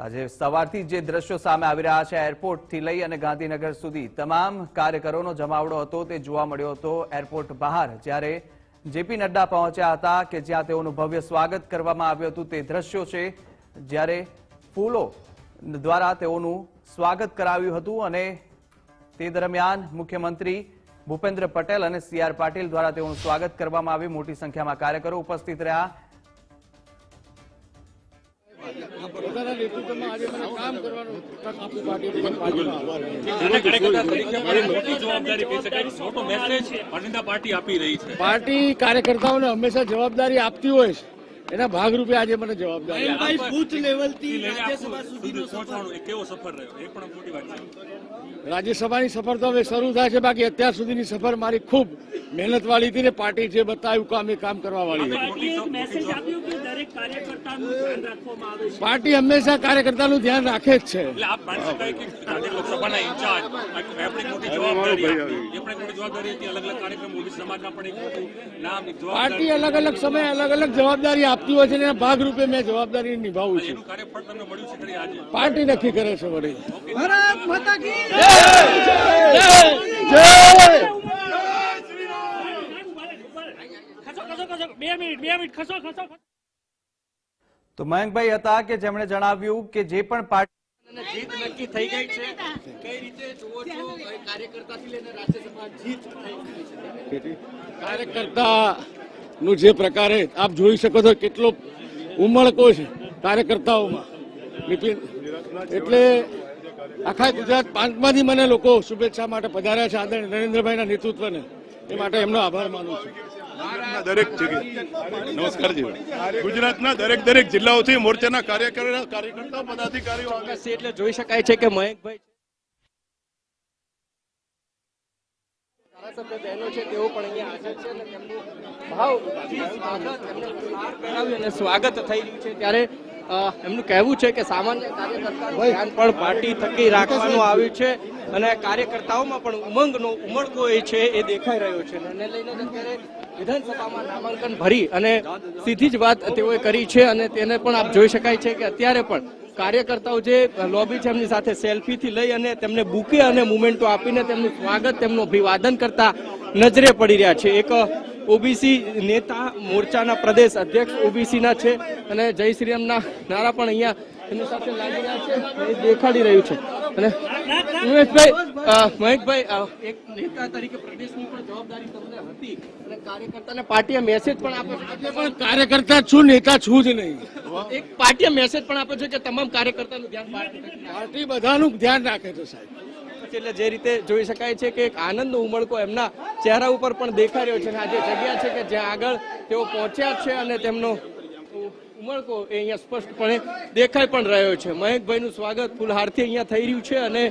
આજે સવારથી જે દ્રશ્યો સામે આવી રહ્યા છે એરપોર્ટથી લઈ અને ગાંધીનગર સુધી તમામ કાર્યકરોનો જમાવડો હતો તે જોવા મળ્યો હતો એરપોર્ટ બહાર, જ્યારે જેપી નડ્ડા પહોંચ્યા હતા કે જ્યાં તેઓનું ભવ્ય સ્વાગત કરવામાં આવ્યું હતું. તે દ્રશ્યો છે જ્યારે ફૂલો દ્વારા તેઓનું સ્વાગત કરાવ્યું હતું, અને તે દરમિયાન મુખ્યમંત્રી ભૂપેન્દ્ર પટેલ અને CR પાટીલ દ્વારા તેઓનું સ્વાગત કરવામાં આવ્યું. મોટી સંખ્યામાં કાર્યકરો ઉપસ્થિત રહ્યા. પાર્ટી કાર્યકર્તાઓને હંમેશા જવાબદારી આપતી હોય છે, એના ભાગરૂપે આજે મને જવાબદારી. રાજ્યસભાની સફર તો હવે શરૂ થાય છે, બાકી અત્યાર સુધીની સફર મારી ખૂબ મહેનત વાળી હતી ને પાર્ટી જે બતાવ્યું કામ એ કામ કરવા વાળી હતી. પાર્ટી હંમેશા કાર્યકર્તાનું ધ્યાન રાખે જ છે. પાર્ટી અલગ અલગ સમયે અલગ અલગ જવાબદારી આપતી હોય છે, એના ભાગરૂપે મેં જવાબદારી નિભાવું છું. પાર્ટી નક્કી કરે છે. વળી તો મયંકભાઈ હતા કે જેમણે જણાવ્યું કે જે પણ પાર્ટી જીત નક્કી થઈ ગઈ છે, કઈ રીતે જુઓ છો કાર્યકર્તાથી લઈને રાજ્યસભા જીત થઈ ગઈ છે? કાર્યકર્તાનું જે પ્રકારે આપ જોઈ શકો છો કેટલો ઉમળકો છે કાર્યકર્તાઓમાં, એટલે આખા ગુજરાત પ્રાંતમાંથી મને લોકો શુભેચ્છા માટે પધાર્યા છે આદરણીય નરેન્દ્રભાઈના નેતૃત્વને, એ માટે એમનો આભાર માનું છું. દરેક જગ્યાએ નમસ્કારજી. ગુજરાતના દરેક જિલ્લાઓથી મોરચાના કાર્યકર્તાઓ પદાધિકારીઓ એટલે જોઈ શકાય છે કે મયંકભાઈ ધારાસભ્ય બહેનો છે તેઓ પણ અહીંયા હાજર છે અને તેમનું ભાવ સ્વાગત થઈ રહ્યું છે. ત્યારે એમનું કહેવું છે કે સામાન્ય કાર્યકર્તાનું ધ્યાન પણ પાર્ટી થકી રાખવાનું આવ્યું છે, અને કાર્યકર્તાઓમાં પણ ઉમંગનો ઉમળકો એ છે એ દેખાઈ રહ્યો છે. એને લઈને અત્યારે વિધાનસભામાં નામાંકન ભરી અને સીધી જ વાત તેઓએ કરી છે, અને તેને પણ આપ જોઈ શકાય છે કે અત્યારે પણ કાર્યકર્તાઓ જે લોબી છે એમની સાથે સેલ્ફીથી લઈ અને તેમને બુકે અને મુમેન્ટો આપીને તેમનું સ્વાગત, તેમનું અભિવાદન કરતા નજરે પડી રહ્યા છે. એક ઓબીસી નેતા, મોરચાના પ્રદેશ અધ્યક્ષ ઓબીસીના છે, અને જય શ્રીરામના નારા પણ અહીંયા એમની સાથે લાગી રહ્યા છે, એ દેખાડી રહ્યું છે. અને મયંકભાઈ, એક નેતા તરીકે પ્રદેશની પણ જવાબદારી તમને હતી, અને કાર્યકર્તાને પાર્ટીએ મેસેજ પણ આપ્યો છે. પણ કાર્યકર્તા છું, નેતા છું જ નહીં. એક પાર્ટીએ મેસેજ પણ આપ્યો છે કે તમામ કાર્યકર્તાનું ધ્યાન પાર્ટી બધાનું ધ્યાન રાખે છે સાહેબ. એટલે જે રીતે જોઈ શકાય છે કે એક આનંદ ઉમળકો એમના ચહેરા ઉપર પણ દેખાઈ રહ્યો છે, અને આ જે જગ્યા છે કે જ્યાં આગળ તેઓ પહોંચ્યા છે અને તેમનો ઉમળકો એ અહીંયા સ્પષ્ટપણે દેખાઈ પણ રહ્યો છે. મયંકભાઈનું સ્વાગત ફૂલહારથી અહીંયા થઈ રહ્યું છે, અને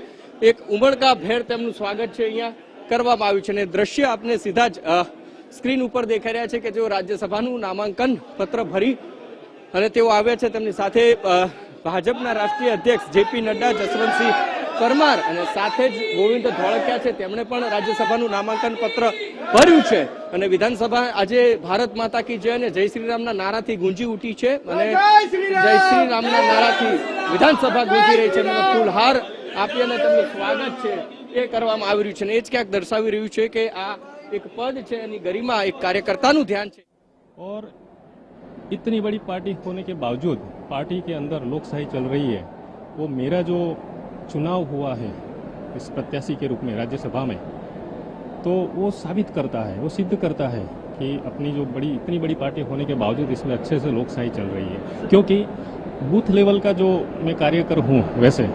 એક ઉમળકા ભેર તેમનું સ્વાગત છે અહીંયા કરવામાં આવ્યું છે. અને દ્રશ્ય આપને સીધા જ સ્ક્રીન ઉપર દેખાઈ રહ્યા છે કે જેઓ રાજ્યસભાનું નામાંકન પત્ર ભરી અને તેઓ આવ્યા છે. તેમની સાથે ભાજપના રાષ્ટ્રીય અધ્યક્ષ જેપી નડ્ડા, જસવંતસિંહ પરમાર અને સાથે જ ગોવિંદ ઢોળકિયા છે, તેમણે પણ રાજ્યસભાનું નામાંકન પત્ર ભર્યું છે. અને વિધાનસભા આજે ભારત માતા કી જય અને જય શ્રીરામના નારાથી ગુંજી ઉઠી છે, અને જય શ્રીરામના નારાથી વિધાનસભા ગુંજી રહી છે. ફૂલહાર આપી અને તેમનું સ્વાગત છે એ કરવામાં આવી રહ્યું છે અને એ જ ક્યાંક દર્શાવી રહ્યું છે કે આ એક પદ છે એની ગરિમા એક કાર્યકર્તાનું ધ્યાન છે। और इतनी बड़ी पार्टी होने के बावजूद पार्टी के अंदर लोकशाही चल रही है। वो मेरा जो चुनाव हुआ है इस प्रत्याशी के रूप में राज्यसभा में, तो वो साबित करता है, वो सिद्ध करता है कि अपनी जो इतनी बड़ी पार्टी होने के बावजूद इसमें अच्छे से लोकशाही चल रही है। क्योंकि बूथ लेवल का जो मैं कार्यकर हूँ वैसे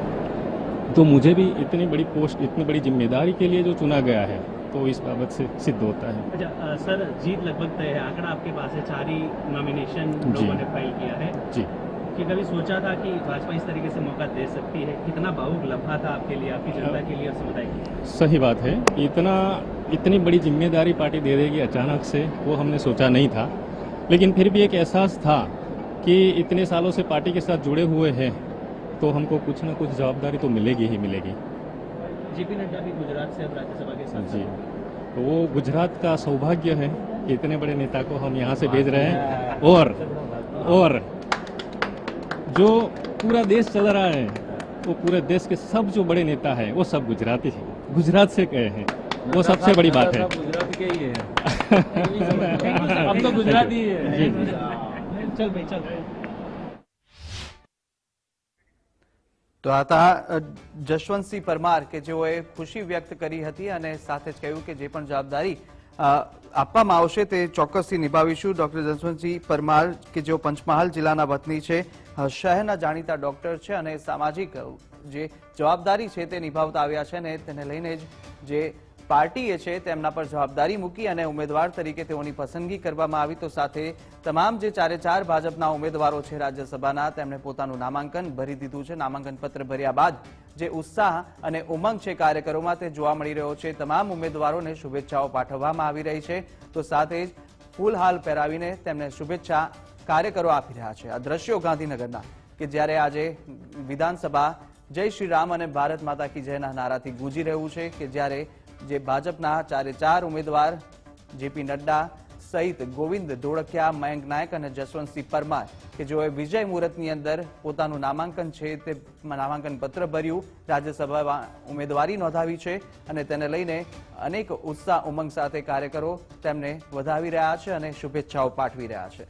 तो मुझे भी इतनी बड़ी पोस्ट, इतनी बड़ी जिम्मेदारी के लिए जो चुना गया है तो इस बाबत से सिद्ध होता है। अच्छा सर, जीत लगभग तय है, आंकड़ा आपके पास है, 4 ही नॉमिनेशन लोगों ने फाइल किया है जी। कि कभी सोचा था कि भाजपा इस तरीके से मौका दे सकती है? कितना भावुक लम्हा था आपके लिए, आपकी जनता के लिए और समुदाय के लिए? सही बात है, इतनी बड़ी जिम्मेदारी पार्टी दे देगी अचानक से वो हमने सोचा नहीं था, लेकिन फिर भी एक एहसास था कि इतने सालों से पार्टी के साथ जुड़े हुए हैं तो हमको कुछ न कुछ जवाबदारी तो मिलेगी ही मिलेगी। जेपी नड्डा भी गुजरात से अब राज्यसभा के साथ जी, तो वो गुजरात का सौभाग्य है कि इतने बड़े नेता को हम यहाँ से भेज रहे हैं। और जो पूरा देश चल रहा है वो पूरे देश के सब जो बड़े नेता है वो सब गुजराती है, गुजरात से गए हैं, वो सबसे बड़ी बात है। गुजरात के ही है अब तो गुजराती है। चल भाई चल। તો આ હતા જશવંતસિંહ પરમાર કે જેઓએ ખુશી વ્યક્ત કરી હતી અને સાથે જ કહ્યું કે જે પણ જવાબદારી આપવામાં આવશે તે ચોક્કસથી નિભાવીશું। ડોક્ટર જશવંતસિંહ પરમાર કે જેઓ પંચમહાલ જિલ્લાના વતની છે, શહેરના જાણીતા ડોક્ટર છે અને સામાજિક જે જવાબદારી છે તે નિભાવતા આવ્યા છે અને તેને લઈને જ જે પાર્ટીએ છે તેમના પર જવાબદારી મૂકી અને ઉમેદવાર તરીકે તેઓની પસંદગી કરવામાં આવી। તો સાથે તમામ જે 4 ભાજપના ઉમેદવારો છે રાજ્યસભાના તેમણે પોતાનું નામાંકન ભરી દીધું છે। નામાંકન પત્ર ભર્યા બાદ જે ઉત્સાહ અને ઉમંગ છે કાર્યકરોમાં તે જોવા મળી રહ્યો છે। તમામ ઉમેદવારોને શુભેચ્છાઓ પાઠવવામાં આવી રહી છે, તો સાથે જ ફૂલહાલ પહેરાવીને તેમને શુભેચ્છા કાર્યકરો આપી રહ્યા છે। આ દ્રશ્યો ગાંધીનગરના કે જ્યારે આજે વિધાનસભા જય શ્રી રામ અને ભારત માતા કી જયના નારાથી ગુંજી રહ્યું છે કે જ્યારે જે ભાજપના 4 ઉમેદવાર જેપી નડ્ડા સહિત ગોવિંદ ધોળકિયા, મયંક નાયક અને જશવંતસિંહ પરમાર કે જેઓએ વિજય મુહૂર્તની અંદર પોતાનું નામાંકન છે તે નામાંકન પત્ર ભર્યું, રાજ્યસભામાં ઉમેદવારી નોંધાવી છે અને તેને લઈને અનેક ઉત્સાહ ઉમંગ સાથે કાર્યકરો તેમને વધાવી રહ્યા છે અને શુભેચ્છાઓ પાઠવી રહ્યા છે।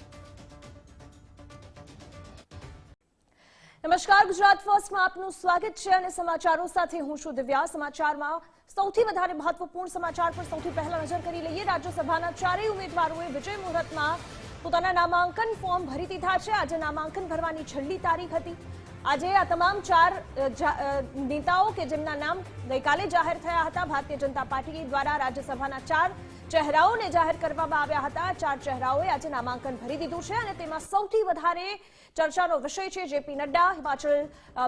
નમસ્કાર, ગુજરાત ફર્સ્ટમાં આપનું સ્વાગત છે અને સમાચારો સાથે હું છું દિવ્યા। સમાચારમાં સૌથી વધારે મહત્વપૂર્ણ સમાચાર પર સૌથી પહેલા નજર કરી લઈએ। રાજ્યસભાના 4 ઉમેદવારોએ વિજય મુહૂર્તમાં પોતાના નામાંકન ફોર્મ ભરી દીધા છે। આજે નામાંકન ભરવાની છેલ્લી તારીખ હતી। આજે આ તમામ 4 નેતાઓ કે જેમના નામ ગઈકાલે જાહેર થયા હતા, ભારતીય જનતા પાર્ટી દ્વારા રાજ્યસભાના 4 ચહેરાઓને જાહેર કરવામાં આવ્યા હતા। 4 ચહેરાઓએ આજે નામાંકન ભરી દીધું છે અને તેમાં સૌથી વધારે ચર્ચાનો વિષય છે જેપી નડ્ડા। હિમાચલ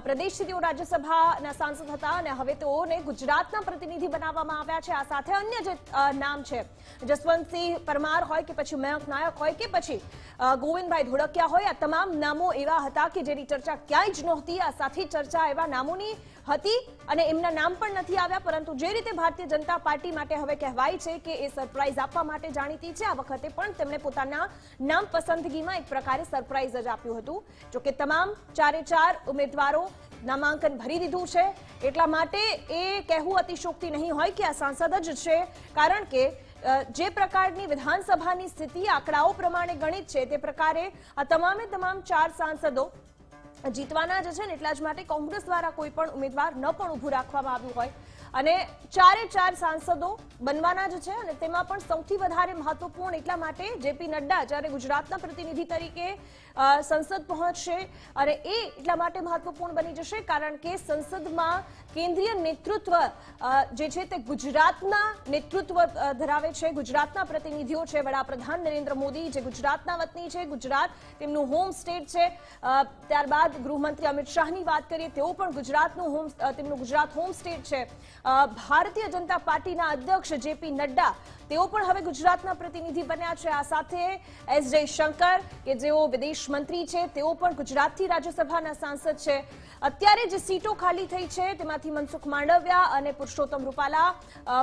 પ્રદેશથી તેઓ રાજ્યસભાના સાંસદ હતા અને હવે તેઓને ગુજરાતના પ્રતિનિધિ બનાવવામાં આવ્યા છે। આ સાથે અન્ય જે નામ છે જસવંતસિંહ પરમાર હોય કે પછી મયંક નાયક હોય કે પછી ગોવિંદભાઈ ધોળકિયા હોય, આ તમામ નામો એવા હતા કે જેની ચર્ચા ક્યાંય જ નહોતી। આ સાથે ચર્ચા એવા નામોની હતી અને એમના નામ પણ નથી આવ્યા, પરંતુ જે રીતે ભારતીય જનતા પાર્ટી માટે હવે કહેવાય છે કે એ સરપ્રાઈઝ આપવા માટે જાણીતી છે, આ વખતે પણ તેમણે પોતાના નામ પસંદગીમાં એક પ્રકારે સરપ્રાઈઝ જ આપ્યું હતું। જો કે તમામ 4 ઉમેદવારો નામાંકન ભરી દીધું છે એટલા માટે એ કહેવું અતિશોક્તિ નહીં હોય કે આ સાંસદ જ છે, કારણ કે જે પ્રકારની વિધાનસભાની સ્થિતિ આંકડાઓ પ્રમાણે ગણિત છે તે પ્રકારે આ તમામ 4 સાંસદો જીતવાના જ છે ને એટલા જ માટે કોંગ્રેસ દ્વારા કોઈ પણ ઉમેદવાર ન પણ ઊભું રાખવામાં આવ્યું હોય અને 4 સાંસદો બનવાના જ છે અને તેમાં પણ સૌથી વધારે મહત્વપૂર્ણ એટલા માટે જેપી નડ્ડા જ્યારે ગુજરાતના પ્રતિનિધિ તરીકે સંસદ પહોંચશે અને એ એટલા માટે મહત્વપૂર્ણ બની જશે કારણ કે સંસદમાં કેન્દ્રીય નેતૃત્વ જે છે તે ગુજરાતના નેતૃત્વ ધરાવે છે। ગુજરાતના પ્રતિનિધિઓ છે, વડાપ્રધાન નરેન્દ્ર મોદી જે ગુજરાતના વતની છે, ગુજરાત તેમનું હોમ સ્ટેટ છે। ત્યારબાદ ગૃહમંત્રી અમિત શાહની વાત કરીએ, તેઓ પણ તેમનું ગુજરાત હોમ સ્ટેટ છે। ભારતીય જનતા પાર્ટીના અધ્યક્ષ જેપી નડ્ડા તેઓ પણ હવે ગુજરાતના પ્રતિનિધિ બન્યા છે। આ સાથે એસ જયશંકર કે જેઓ વિદેશ મંત્રી છે તેઓ પણ ગુજરાતથી રાજ્યસભાના સાંસદ છે। અત્યારે જે સીટો ખાલી થઈ છે તેમાંથી મનસુખ માંડવિયા અને પુરુષોત્તમ રૂપાલા,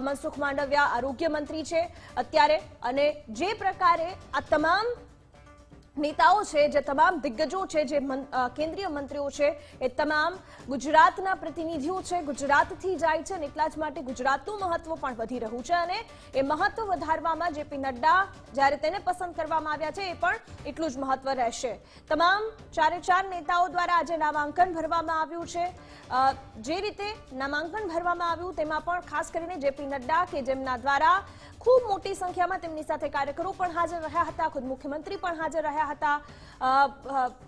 મનસુખ માંડવિયા આરોગ્ય મંત્રી છે અત્યારે, અને જે પ્રકારે આ તમામ નેતાઓ છે, જે તમામ દિગ્ગજો છે, જે કેન્દ્રીય મંત્રીઓ છે, એ તમામ ગુજરાતના પ્રતિનિધિઓ છે, ગુજરાતથી જાય છે અને એટલા જ માટે ગુજરાતનું મહત્વ પણ વધી રહ્યું છે અને એ મહત્વ વધારવામાં જેપી નડ્ડા જ્યારે તેને પસંદ કરવામાં આવ્યા છે એ પણ એટલું જ મહત્વ રહેશે. તમામ ચારે ચાર નેતાઓ દ્વારા આજે નામાંકન ભરવામાં આવ્યું છે. જે રીતે નામાંકન ભરવામાં આવ્યું તેમાં પણ ખાસ કરીને જેપી નડ્ડા કે જેમના દ્વારા ખૂબ મોટી સંખ્યામાં તેમની સાથે કાર્યકરો પણ હાજર રહ્યા હતા, ખુદ મુખ્યમંત્રી પણ હાજર રહ્યા હતા,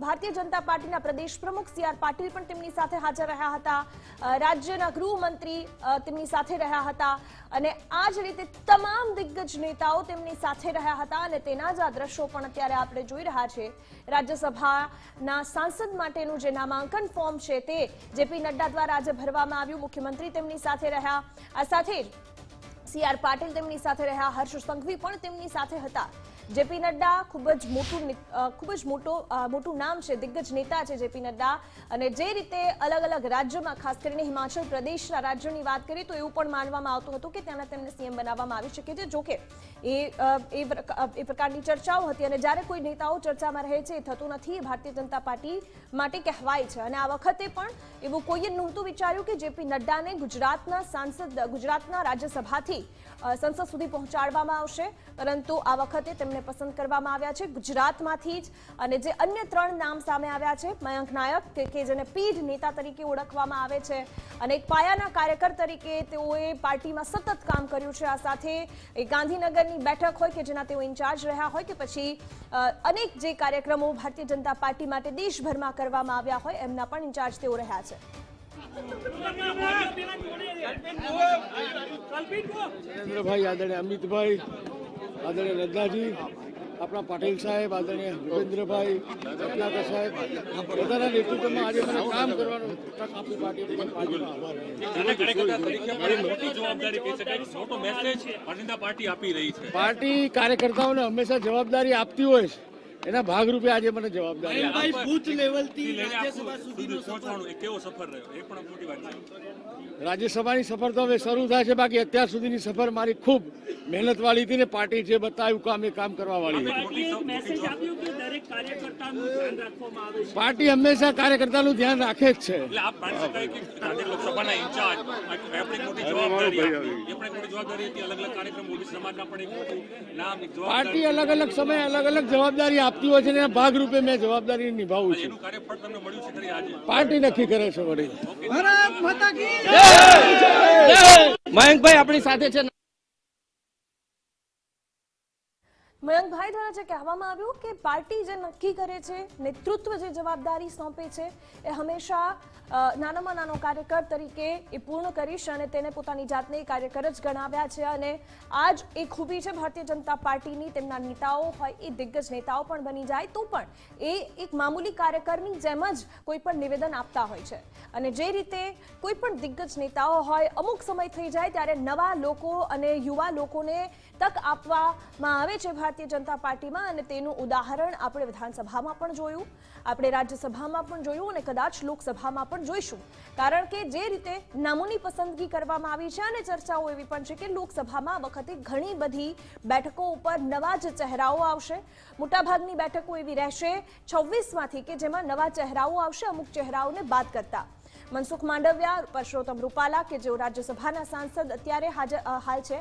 ભારતીય જનતા પાર્ટીના પ્રદેશ પ્રમુખ સી આર પાટીલ પણ તેમની સાથે હાજર રહ્યા હતા, રાજ્યના ગૃહમંત્રી તેમની સાથે રહ્યા હતા અને આ જ રીતે તમામ દિગ્ગજ નેતાઓ તેમની સાથે રહ્યા હતા અને તેના જ આ દ્રશ્યો પણ અત્યારે આપણે જોઈ રહ્યા છે. રાજ્યસભાના સાંસદ માટેનું જે નામાંકન ફોર્મ છે તે જેપી નડ્ડા દ્વારા આજે ભરવામાં આવ્યું. મુખ્યમંત્રી તેમની સાથે રહ્યા, આ સાથે જ સી આર પાટીલ તેમની સાથે રહ્યા, હર્ષ સંઘવી પણ તેમની સાથે હતા. જેપી નડ્ડા ખૂબ જ મોટું નામ છે, દિગ્ગજ નેતા છે જેપી નડ્ડા અને જે રીતે અલગ અલગ રાજ્યોમાં ખાસ કરીને હિમાચલ પ્રદેશના રાજ્યોની વાત કરીએ તો એવું પણ માનવામાં આવતું હતું કે ત્યાંના તેમને સીએમ બનાવવામાં આવી શકે છે. જોકે એ પ્રકારની ચર્ચાઓ હતી અને જ્યારે કોઈ નેતાઓ ચર્ચામાં રહે છે એ થતું નથી, એ ભારતીય જનતા પાર્ટી માટે કહેવાય છે અને આ વખતે પણ એવું કોઈએ નહોતું વિચાર્યું કે જેપી નડ્ડાને ગુજરાતના સાંસદ, ગુજરાતના રાજ્યસભાથી સંસદ સુધી પહોંચાડવામાં આવશે, પરંતુ આ વખતે તેમને પસંદ કરવામાં આવ્યા છે ગુજરાતમાંથી જ. અને જે અન્ય 3 નામ સામે આવ્યા છે, મયંક નાયક કે જેને પીઢ નેતા તરીકે ઓળખવામાં આવે છે અને એક પાયાના કાર્યકર તરીકે તેઓએ પાર્ટીમાં સતત કામ કર્યું છે. આ સાથે ગાંધીનગરની બેઠક હોય કે જેના તેઓ ઇન્ચાર્જ રહ્યા હોય કે પછી અનેક જે કાર્યક્રમો ભારતીય જનતા પાર્ટી માટે દેશભરમાં કરવામાં આવ્યા હોય એમના પણ ઇન્ચાર્જ તેઓ રહ્યા છે. નરેન્દ્રભાઈ, આદરણીય અમિતભાઈ, આદરણીય નડ્ડાજી, આપણા પાટીલ સાહેબ, આદરણીય ભૂપેન્દ્રભાઈ, રત્નાકર સાહેબ, બધાના નેતૃત્વમાં આજે મને કામ કરવાનો તક આપી પાર્ટી કાર્યકર્તાઓને હંમેશા જવાબદારી આપતી હોય છે. એના ભાગરૂપે આજે મને જવાબદારી બૂથ લેવલથી રાજ્યસભાની સફર તો હવે શરૂ થાય છે, બાકી અત્યાર સુધીની સફર મારી ખૂબ મહેનત વાળી હતી ને પાર્ટી જે બતાવ્યું કામ એ કામ કરવા વાળી હતી. પાર્ટી હંમેશા કાર્યકર્તાનું ધ્યાન રાખે જ છે. પાર્ટી અલગ અલગ સમયે અલગ અલગ જવાબદારી આપતી હોય છે અને ભાગરૂપે મેં જવાબદારી નિભાવું છું. પાર્ટી નક્કી કરે છે. વળી મયંકભાઈ આપણી સાથે છે. મયંકભાઈ દ્વારા જે કહેવામાં આવ્યું કે પાર્ટી જે નક્કી કરે છે, નેતૃત્વ જે જવાબદારી સોંપે છે એ હંમેશા નાનામાં નાનો કાર્યકર તરીકે એ પૂર્ણ કરીશ અને તેને પોતાની જાતને કાર્યકર જ ગણાવ્યા છે અને આ જ એ ખૂબી છે ભારતીય જનતા પાર્ટીની. તેમના નેતાઓ હોય એ દિગ્ગજ નેતાઓ પણ બની જાય તો પણ એ એક મામૂલી કાર્યકરની જેમ જ કોઈ પણ નિવેદન આપતા હોય છે અને જે રીતે કોઈ પણ દિગ્ગજ નેતાઓ હોય અમુક સમય થઈ જાય ત્યારે નવા લોકો અને યુવા લોકોને તક આપવામાં આવે છે ભારતીય જનતા પાર્ટીમાં અને તેનું ઉદાહરણ આપણે વિધાનસભામાં પણ જોયું, આપણે રાજ્યસભામાં પણ જોયું અને કદાચ લોકસભામાં પણ જોઈશું. કારણ કે જે રીતે નામોની પસંદગી કરવામાં આવી છે અને ચર્ચાઓ એવી પણ છે કે લોકસભામાં આ વખતે ઘણી બધી બેઠકો ઉપર નવા જ ચહેરાઓ આવશે. મોટાભાગની બેઠકો એવી રહેશે 26માંથી કે જેમાં નવા ચહેરાઓ આવશે, અમુક ચહેરાઓને બાદ કરતા. મનસુખ માંડવિયા, પરસોત્તમ રૂપાલા કે જેઓ રાજ્યસભાના સાંસદ અત્યારે હાલ છે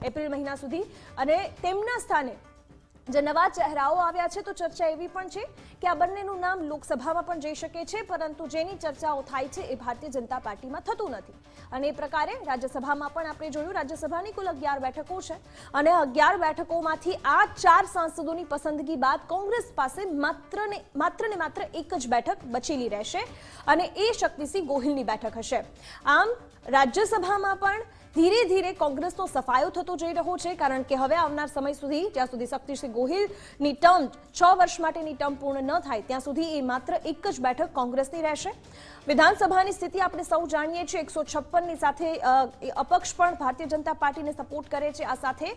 એપ્રિલ મહિના સુધી અને તેમના સ્થાને જે નવા ચહેરાઓ આવ્યા છે તો ચર્ચા એવી પણ છે કે આ બંનેનું નામ લોકસભામાં પણ જઈ શકે છે, પરંતુ જેની ચર્ચાઓ થાય છે એ ભારતીય જનતા પાર્ટીમાં થતું નથી. અને એ પ્રકારે રાજ્યસભામાં પણ આપણે જોયું, રાજ્યસભાની કુલ 11 બેઠકો છે અને 11 બેઠકોમાંથી આ 4 સાંસદોની પસંદગી બાદ કોંગ્રેસ પાસે માત્ર ને માત્ર એક જ બેઠક બચેલી રહેશે અને એ શક્તિસિંહ ગોહિલની બેઠક હશે. આમ રાજ્યસભામાં પણ ધીરે ધીરે કોંગ્રેસનો સફાયો થતો જઈ રહ્યો છે, કારણ કે હવે આવનાર સમય સુધી જ્યાં સુધી શક્તિસિંહ ગોહિલની ટર્મ 6 વર્ષ માટેની ટર્મ પૂર્ણ ન થાય ત્યાં સુધી એ માત્ર એક જ બેઠક કોંગ્રેસની રહેશે. વિધાનસભાની સ્થિતિ આપણે સૌ જાણીએ છીએ 156 ની સાથે અપક્ષ પણ ભારતીય જનતા પાર્ટીને સપોર્ટ કરે છે. આ સાથે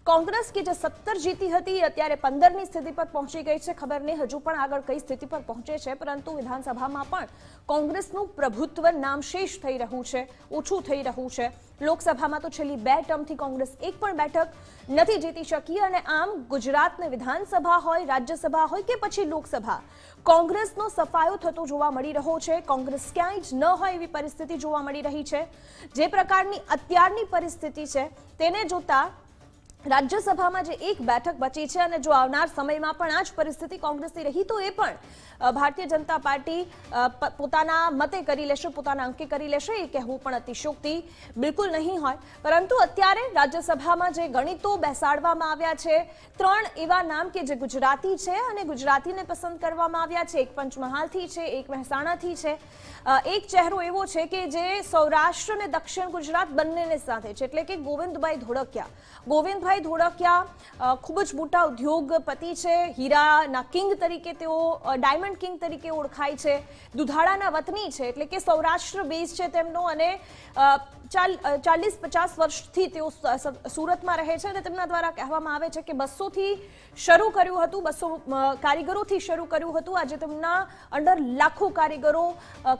કોંગ્રેસ કે જે 17 જીતી હતી અત્યારે 15 ની સ્થિતિ પર પહોંચી ગઈ છે. ખબર નહીં હજુ પણ આગળ કઈ સ્થિતિ પર પહોંચે છે, પરંતુ વિધાનસભામાં પણ કોંગ્રેસનું પ્રભુત્વ નામશેષ થઈ રહ્યું છે, ઓછું થઈ રહ્યું છે. લોકસભામાં તો છેલ્લી 2 ટર્મથી કોંગ્રેસ એક પણ બેઠક નથી જીતી શકી અને આમ ગુજરાતની વિધાનસભા હોય, રાજ્યસભા હોય કે પછી લોકસભા, કોંગ્રેસનો સફાયો થતો જોવા મળી રહ્યો છે. કોંગ્રેસ ક્યાંય જ ન હોય એવી પરિસ્થિતિ જોવા મળી રહી છે. જે પ્રકારની અત્યારની પરિસ્થિતિ છે તેને જોતા રાજ્યસભામાં જે એક બેઠક બચી છે અને જો આવનાર સમયમાં પણ આ જ પરિસ્થિતિ કોંગ્રેસની રહી તો એ પણ ભારતીય જનતા પાર્ટી પોતાના મતે કરી લેશે, પોતાના અંકે કરી લેશે, એ કહેવું પણ અતિશયોક્તિ બિલકુલ નહીં હોય. પરંતુ અત્યારે રાજ્યસભામાં જે ગણિતો બેસાડવામાં આવ્યા છે, 3 એવા નામ કે જે ગુજરાતી છે અને ગુજરાતીને પસંદ કરવામાં આવ્યા છે. એક પંચમહાલથી છે, એક મહેસાણાથી છે, એક ચહેરો એવો છે કે જે સૌરાષ્ટ્ર અને દક્ષિણ ગુજરાત બંનેને સાથે છે, એટલે કે ગોવિંદભાઈ ધોળકિયા ખૂબ જ મોટા ઉદ્યોગપતિ છે. હીરાના કિંગ તરીકે તેઓ ડાયમંડ કિંગ તરીકે ઓળખાય છે. દુધાળાના વતની છે, એટલે કે સૌરાષ્ટ્ર બેઝ છે તેમનો અને 40-50 વર્ષથી તેઓ સુરતમાં રહે છે અને તેમના દ્વારા કહેવામાં આવે છે કે 200 થી શરૂ કર્યું હતું, 200 કારીગરોથી શરૂ કર્યું હતું. આજે તેમના અંડર લાખો કારીગરો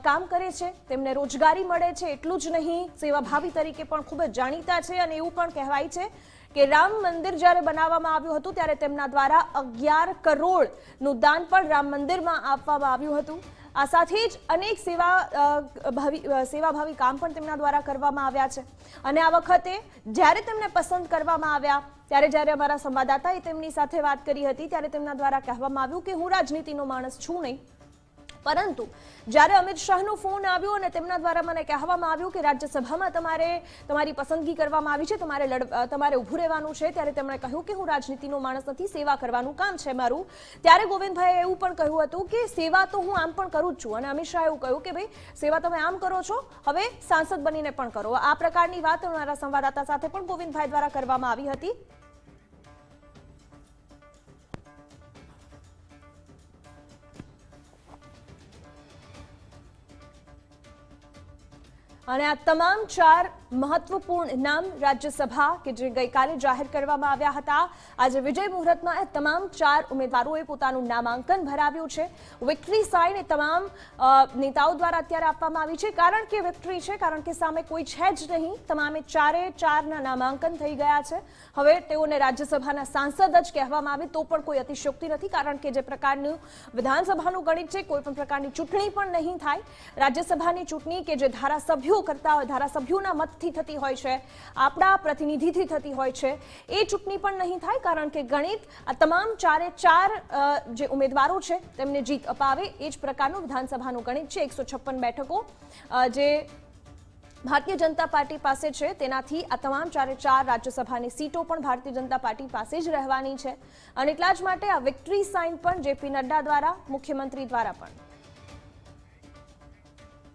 કામ કરે છે, તેમને રોજગારી મળે છે. એટલું જ નહીં, સેવાભાવી તરીકે પણ ખૂબ જ જાણીતા છે અને એવું પણ કહેવાય છે કે રામ મંદિર જ્યારે બનાવવામાં આવ્યું હતું ત્યારે તેમના દ્વારા 11 કરોડનું દાન પણ રામ મંદિરમાં આપવામાં આવ્યું હતું. આ સાથે જ અનેક સેવાભાવી કામ પણ તેમના દ્વારા કરવામાં આવ્યા છે. અને આ વખતે જ્યારે તેમને પસંદ કરવામાં આવ્યા ત્યારે જ્યારે અમારા સંવાદદાતાએ તેમની સાથે વાત કરી હતી ત્યારે તેમના દ્વારા કહેવામાં આવ્યું કે હું રાજનીતિનો માણસ છું નહીં, પરંતુ જ્યારે અમિત શાહનો ફોન આવ્યો અને તેમના દ્વારા મને કહેવામાં આવ્યું કે રાજ્યસભામાં તમારી પસંદગી કરવામાં આવી છે, તમારે ઊભું રહેવાનું છે, ત્યારે તેમણે કહ્યું કે હું રાજનીતિનો માણસ નથી, સેવા કરવાનું કામ છે મારું. ત્યારે ગોવિંદભાઈએ એવું પણ કહ્યું હતું કે સેવા તો હું આમ પણ કરું જ છું. અને અમિત શાહે એવું કહ્યું કે ભાઈ સેવા તમે આમ કરો છો, હવે સાંસદ બનીને પણ કરો. આ પ્રકારની વાત અમારા સંવાદદાતા સાથે પણ ગોવિંદભાઈ દ્વારા કરવામાં આવી હતી. અને આ તમામ 4 મહત્વપૂર્ણ નામ રાજ્યસભા કે જે ગઈકાલે જાહેર કરવામાં આવ્યા હતા, આજે વિજય મુહૂર્તમાં એ તમામ 4 ઉમેદવારોએ પોતાનું નામાંકન ભરાવ્યું છે. વિક્ટરી સાઇન એ તમામ નેતાઓ દ્વારા અત્યારે આપવામાં આવી છે, કારણ કે વિક્ટરી છે, કારણ કે સામે કોઈ છે જ નહીં. તમામે 4ના નામાંકન થઈ ગયા છે. હવે તેઓને રાજ્યસભાના સાંસદ જ કહેવામાં આવે તો પણ કોઈ અતિશયોક્તિ નથી, કારણ કે જે પ્રકારનું વિધાનસભાનું ગણિત છે, કોઈ પણ પ્રકારની ચૂંટણી પણ નહીં થાય. રાજ્યસભાની ચૂંટણી કે જે ધારાસભ્યો કરતા હોય, ધારાસભ્યોના મતથી થતી હોય છે, આપણા પ્રતિનિધિથી થતી હોય છે, એ ચૂંટણી પણ નહીં થાય, કારણ કે ગણિત આ તમામ 4 જે ઉમેદવારો છે તેમને જીત અપાવે એ જ પ્રકારનું વિધાનસભાનું ગણિત છે. 156 બેઠકો જે ભારતીય જનતા પાર્ટી પાસે છે તેનાથી આ તમામ 4 રાજ્યસભાની સીટો પણ ભારતીય જનતા પાર્ટી પાસે જ રહેવાની છે. અને એટલા જ માટે આ વિક્ટરી સાઇન પણ જેપી નડ્ડા દ્વારા, મુખ્યમંત્રી દ્વારા પણ